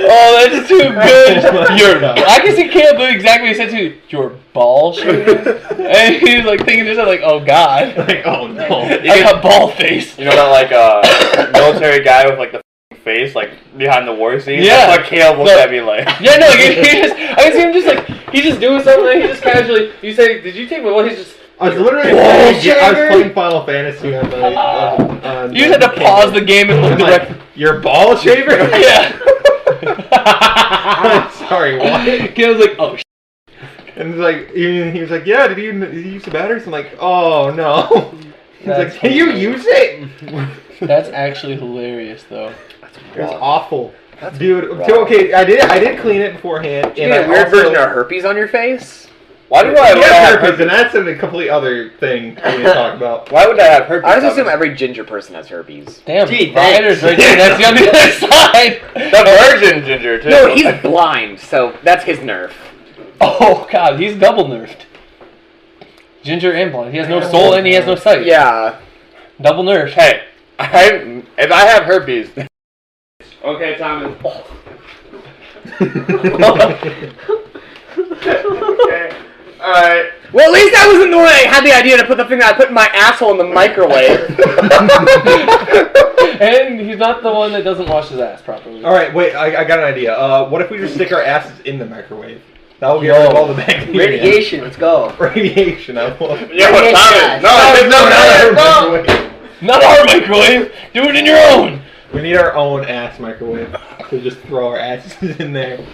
Oh, that's too good. Oh my Your, God. I can see Caleb doing exactly what he said to you. Your ball shaver? And he was like thinking to himself, like, oh god. Like, oh no. I got ball face. You know that like military guy with like the face like behind the war scene? Yeah. That's what Caleb looks No. at me like. Yeah, no, he just, I can see him just like, he's just doing something, he just casually, you say, did you take my ball? He's just, I was literally Ball I was shaver? playing Final Fantasy on the. you just had to pause the game and look I'm directly. like, your ball shaver? Yeah. Sorry, what? Caleb's like, oh, And he was like, yeah, did you use the batteries? I'm like, oh no. He's That's like, did you use it? that's actually hilarious, though. It was awful. Dude, rough. okay, I did clean it beforehand. You get a weird version of herpes on your face? Why do I have have herpes? And that's a complete other thing we need to talk about. Why would I have herpes? I just assume every ginger person has herpes. Damn, Gee, Ryder's right there. That's on the other side. The virgin ginger too. No, he's blind, so that's his nerf. Oh God, he's double nerfed. Ginger and blind. He has no soul and he has no sight. Yeah. Double nerfed. Hey, if I have herpes. Okay, Thomas. Okay. Alright. Well, at least I wasn't the one that had the idea to put the thing that I put in my asshole in the microwave. And he's not the one that doesn't wash his ass properly. All right, wait, I got an idea. What if we just stick our asses in the microwave? That will get rid of all the bacteria. Radiation, let's go. Radiation, I want. Yeah, but Thomas. No, microwave. Not our microwave. Do it in your own. We need our own ass microwave. So just throw our asses in there.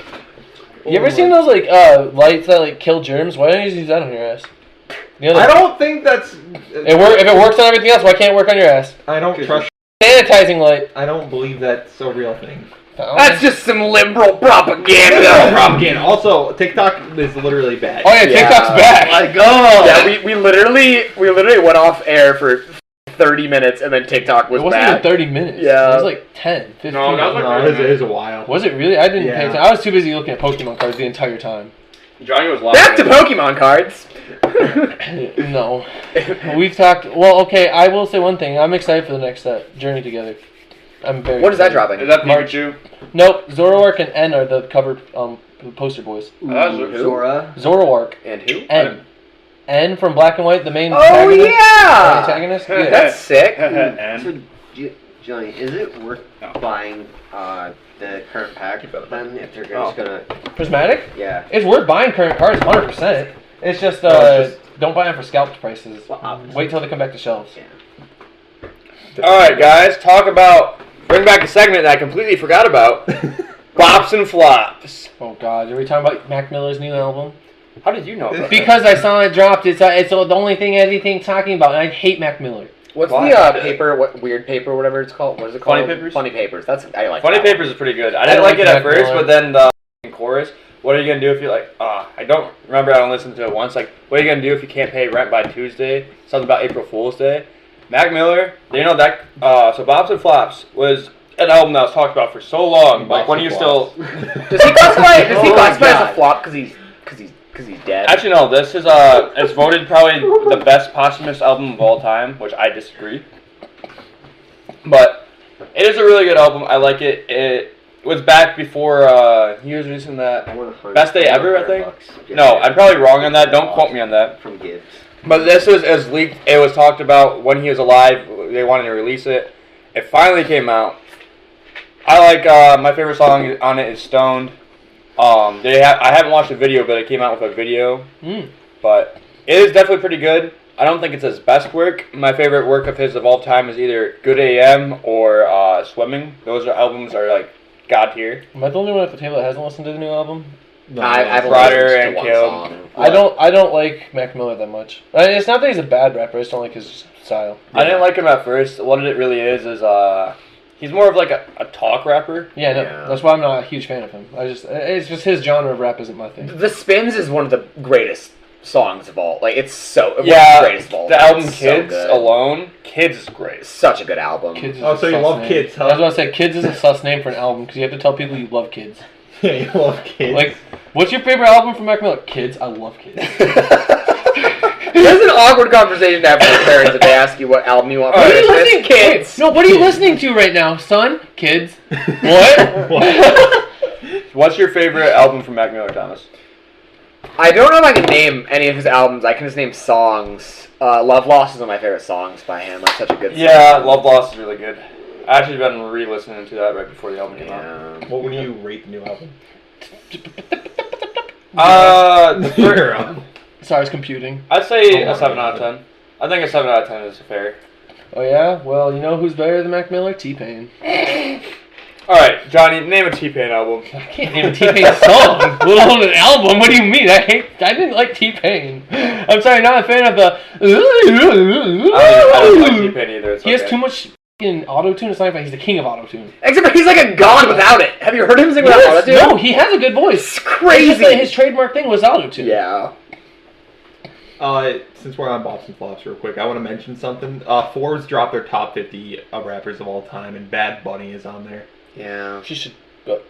You ever seen those lights that kill germs? Why don't you use that on your ass? I don't think that's. If it works on everything else, why can't it work on your ass? I don't trust. Sanitizing light. I don't believe that's a real thing. That's just some liberal propaganda. Propaganda. Also, TikTok is literally bad. Oh yeah, TikTok's back. Like, go. Yeah, we literally went off air for 30 minutes and then TikTok was It wasn't back. even 30 minutes. Yeah. It was like 10, 15. No, that was No, it is a while. Was it really? I didn't pay Yeah. attention. I was too busy looking at Pokemon cards the entire time. Johnny was laughing. Back to Pokemon cards. No. We've talked... Well, okay, I will say one thing. I'm excited for the next Journey Together. I'm very When is that excited. dropping? Is that Pikachu? Nope. Zoroark and N are the cover poster boys. Zora. Zoroark. And who? N from Black and White, the main Oh antagonist. yeah! Antagonist? Yeah. That's sick. And So, Johnny, is it worth buying the current pack then if they're just gonna... Prismatic? Yeah. It's worth buying current cards, 100%. It's just, don't buy them for scalped prices. Wait till they come back to shelves. Alright, guys, bring back a segment that I completely forgot about. Bops and flops. Oh god, are we talking about Mac Miller's new album? How did you know about that? Because I saw it dropped. It's the only thing everything's talking about, and I hate Mac Miller. What's Why? the paper? What weird paper? Whatever it's called. What is it called? Funny Papers? Funny papers. That's I like. Funny that Papers one. is pretty good. I didn't like it like at Mac first, Miller. but then the chorus. What are you gonna do if you I don't remember. I don't listen to it once. Like, what are you gonna do if you can't pay rent by Tuesday? Something about April Fool's Day. Mac Miller. You know that. So Bops and Flops was an album that was talked about for so long. Like when you still. Does he classify it as a flop because he's dead? Actually, no. This is it's voted probably the best posthumous album of all time, which I disagree. But it is a really good album. I like it. It was back before he was releasing that Best Day Ever, I think. No, I'm probably wrong on that. Don't quote me on that. From Gibbs. But this was as leaked. It was talked about when he was alive. They wanted to release it. It finally came out. I like my favorite song on it is Stoned. I haven't watched the video, but it came out with a video. But it is definitely pretty good. I don't think it's his best work. My favorite work of his of all time is either Good AM or Swimming. Those albums are like god tier. Am I the only one at the table that hasn't listened to the new album? No, I've Ryder listened to and one Caleb. song. I don't like Mac Miller that much. It's not that he's a bad rapper. I just don't like his style. I didn't like him at first. What it really is he's more of like a talk rapper. Yeah, no, Yeah. that's why I'm not a huge fan of him. It's just his genre of rap isn't my thing. The Spins is one of the greatest songs of all. Like it's so Yeah, the greatest of all. the time. album It's so Kids good. alone. Kids is great. Such a good album. Kids is Oh, a so you sus love name. Kids, huh? I was going to say, Kids is a sus name for an album because you have to tell people you love Kids. Yeah, you love Kids. Like, what's your favorite album from Mac Miller? Kids. I love Kids. That's an awkward conversation to have with your parents if they ask you what album you want. What for are you Christmas. listening, Kids? No, what are you listening to right now, son? Kids. What? What's your favorite album from Mac Miller, Thomas? I don't know if I can name any of his albums. I can just name songs. Love Lost is one of my favorite songs by him. Like such a good song. Yeah, Love Lost is really good. I actually been re-listening to that right before the album came out. Yeah. What would you rate the new album? Sorry, it's computing. I'd say a 7 out of 10. I think a 7 out of 10 is fair. Oh, yeah? Well, you know who's better than Mac Miller? T-Pain. All right, Johnny, name a T-Pain album. I can't name a T-Pain song, let alone an album. What do you mean? I didn't like T-Pain. I'm sorry, not a fan of the. I don't like T-Pain either. It's He has okay. too much in auto-tune. It's not even. He's the king of auto-tune. Except for he's like a god without it. Have you heard him sing without auto-tune? No, he has a good voice. It's crazy. It's just that his trademark thing was auto-tune. Yeah. Since we're on Bops and Flops real quick, I want to mention something. Forbes dropped their top 50 rappers of all time, and Bad Bunny is on there. Yeah. She should.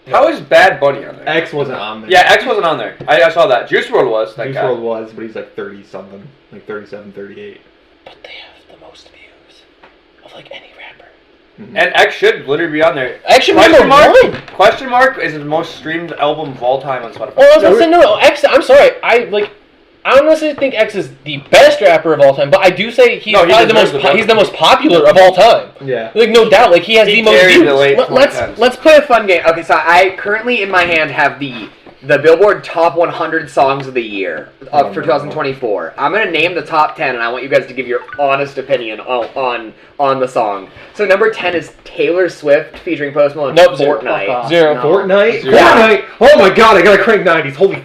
How is Bad Bunny on there? X wasn't on there. Yeah, X wasn't on there. I saw that. Juice WRLD was. That Juice guy. WRLD was, but he's like 30-something. Like 37, 38. But they have the most views of like any rapper. Mm-hmm. And X should literally be on there. Actually, Question mark is the most streamed album of all time on Spotify. Well, I was gonna say no. X. I'm sorry. I don't necessarily think X is the best rapper of all time, but I do say he's probably the most. He's the most popular of all time. Yeah. Like no doubt. Like he has the most views. Let's play a fun game. Okay, so I currently in my hand have the Billboard Top 100 Songs of the Year for 2024. I'm gonna name the top 10, and I want you guys to give your honest opinion on the song. So number 10 is Taylor Swift featuring Post Malone. Nope, Fortnite. Zero. No. Fortnite? Zero. Fortnite? Oh my god, I gotta crank 90s. Holy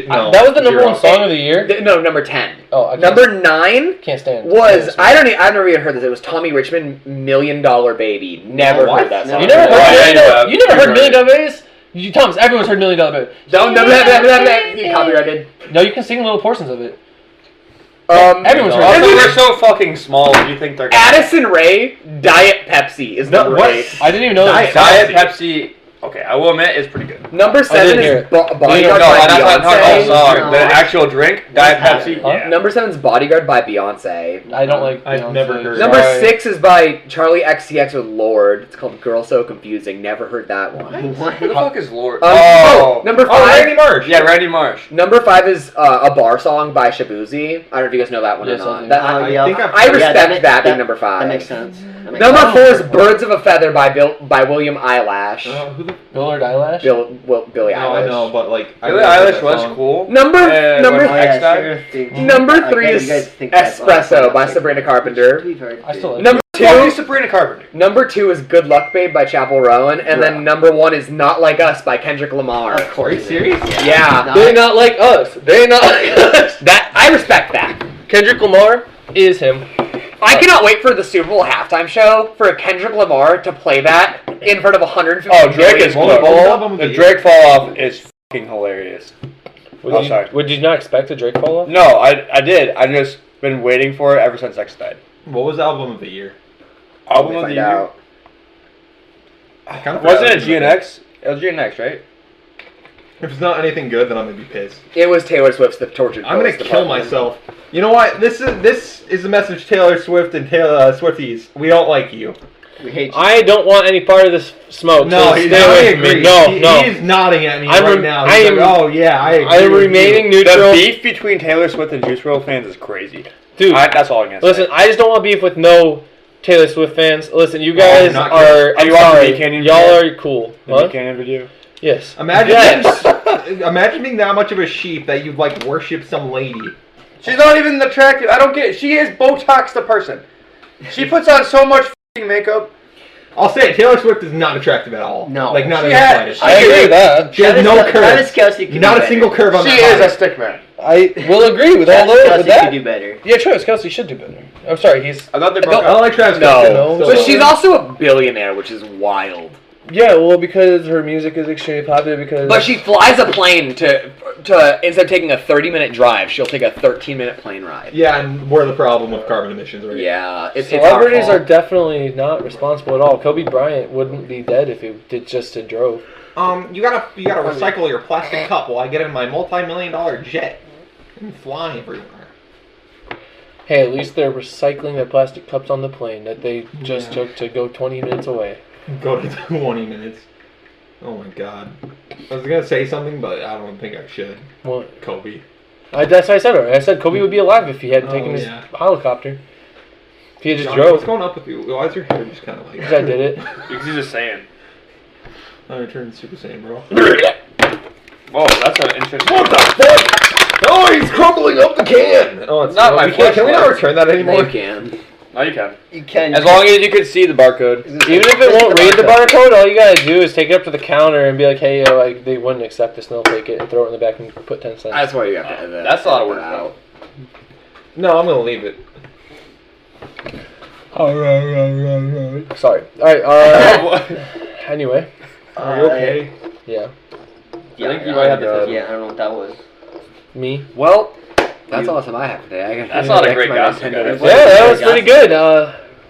no. That was the number one song of the year. No, number 10. Oh, I can't, number 9 can't stand. was I've never even heard this. It was Tommy Richmond, $1 Million Baby. Never heard that song. You never heard? You never heard $1 Million Babies? Thomas, everyone's heard $1 Million Baby. Don't you copyrighted. No, you can sing little portions of it. Everyone's heard. Also, we're so fucking small. You think they're gonna... Addison Rae, Diet Pepsi is number 8. I didn't even know that. Diet Pepsi. Okay, I will admit it's pretty good. Number 7 is Bodyguard by that's not the whole Beyonce. song. The actual drink, Diet Pepsi. Huh? Yeah. Number 7 is Bodyguard by Beyonce. I don't like. I've Beyonce. never heard. Number 6 is by Charlie XCX with Lorde. It's called Girl So Confusing. Never heard that one. Who the fuck is Lord? Number 5. Randy Marsh. Yeah, Randy Marsh. Number 5 is a bar song by Shabuzi. I don't know if you guys know that one Yes, or I not. do. I respect that being number 5. That makes sense. Number 4 is Birds of a Feather by William Eyelash. Who the... Billard Eyelash. Billie No, Eilish. I know, but like... Billie Eilish was cool. Number Number Number 3 is Espresso by Sabrina Carpenter. I still like. Number Fuck you, 2 Sabrina Carpenter. Number 2 is Good Luck Babe by Chapel Rowan, and then number 1 is Not Like Us by Kendrick Lamar. Of course. Are you serious? Yeah, They're not like us. They're not like us. that I respect that. Kendrick Lamar is him. I cannot wait for the Super Bowl halftime show for Kendrick Lamar to play that in front of 150 Oh, Drake is million cool. people. The Drake fall off is fucking hilarious. Sorry. Would you not expect a Drake fall off? No, I did. I've just been waiting for it ever since X died. What was the album of the year? Album of the year? I kind of Wasn't it GNX? It was GNX, right? If it's not anything good, then I'm gonna be pissed. It was Taylor Swift's The Tortured I'm gonna Poets kill Department. myself. You know what? This is a message, Taylor Swift and Swifties. We don't like you. We hate you. I don't want any part of this smoke. No, so he's stay not away from me. agreeing. No, He is nodding at me right now. I He's am. like, oh yeah, I agree. I am with remaining you. neutral. The beef between Taylor Swift and Juice WRLD fans is crazy. Dude, That's all I'm gonna say. listen, I just don't want beef with no Taylor Swift fans. Listen, you guys not are. Are I'm you watching sorry. the Canyon Y'all video? are cool. The Huh? Nick Cannon video. Yes. Imagine being that much of a sheep that you'd like worship some lady. She's not even attractive. I don't get it. She is Botox the person. She puts on so much f***ing makeup. I'll say it, Taylor Swift is not attractive at all. No. Like not She in the had- slightest. I agree with that. She has no curve. Travis Kelce can Not do a single better. curve on She that is body. a stick man. I will agree with all Travis those. Kelce With that. could do better. Yeah, Travis Kelce should do better. I'm sorry, he's. I thought they I broke don't up. like Travis No, Kelce. but she's also a billionaire, which is wild. Yeah, well, because her music is extremely popular. Because. But she flies a plane to instead of taking a 30-minute drive, she'll take a 13-minute plane ride. Yeah, and we're the problem with carbon emissions, right? Yeah, it's Celebrities our are fault. definitely not responsible at all. Kobe Bryant wouldn't be dead if he did just a drove. You gotta recycle your plastic cup while I get in my multi-million-dollar jet and fly everywhere. Hey, at least they're recycling their plastic cups on the plane that they just took to go 20 minutes away. Go to 20 minutes. Oh my god. I was gonna say something, but I don't think I should. What? Kobe. That's what I said. I said Kobe would be alive if he hadn't Oh, taken his yeah. helicopter. If he had just Johnny, drove. what's going up with you? Why is your hair just kind of like... Because I did it. Because he's just saying. I turned Super Saiyan, bro. Whoa, that's an interesting. What the fuck? Oh, he's crumbling up the can! Oh, it's Not my we can't, Can we not flashlight. return that anymore? You can. No, you can. You can. As long as you can see the barcode. Even if it won't read the barcode, all you gotta do is take it up to the counter and be like, "Hey, yo, they wouldn't accept this, and they'll take it and throw it in the back and put 10 cents." That's why you have to edit. That's a lot of work, though. No, I'm gonna leave it. Sorry. All right. Anyway. Are you okay? Yeah. Yeah, I think you might have to- Yeah, I don't know what that was. Me. Well, that's all the time I have today. I gotta That's go not a back great to my gossip, Nintendo guys. Switch. Yeah, that was pretty good.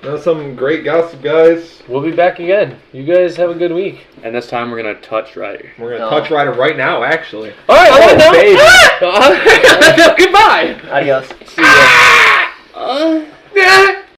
That's some great gossip, guys. We'll be back again. You guys have a good week. And this time we're gonna touch right. We're gonna No. touch Rider right now, actually. All right. Oh, I'm baby. Goodbye. Adios. See ya.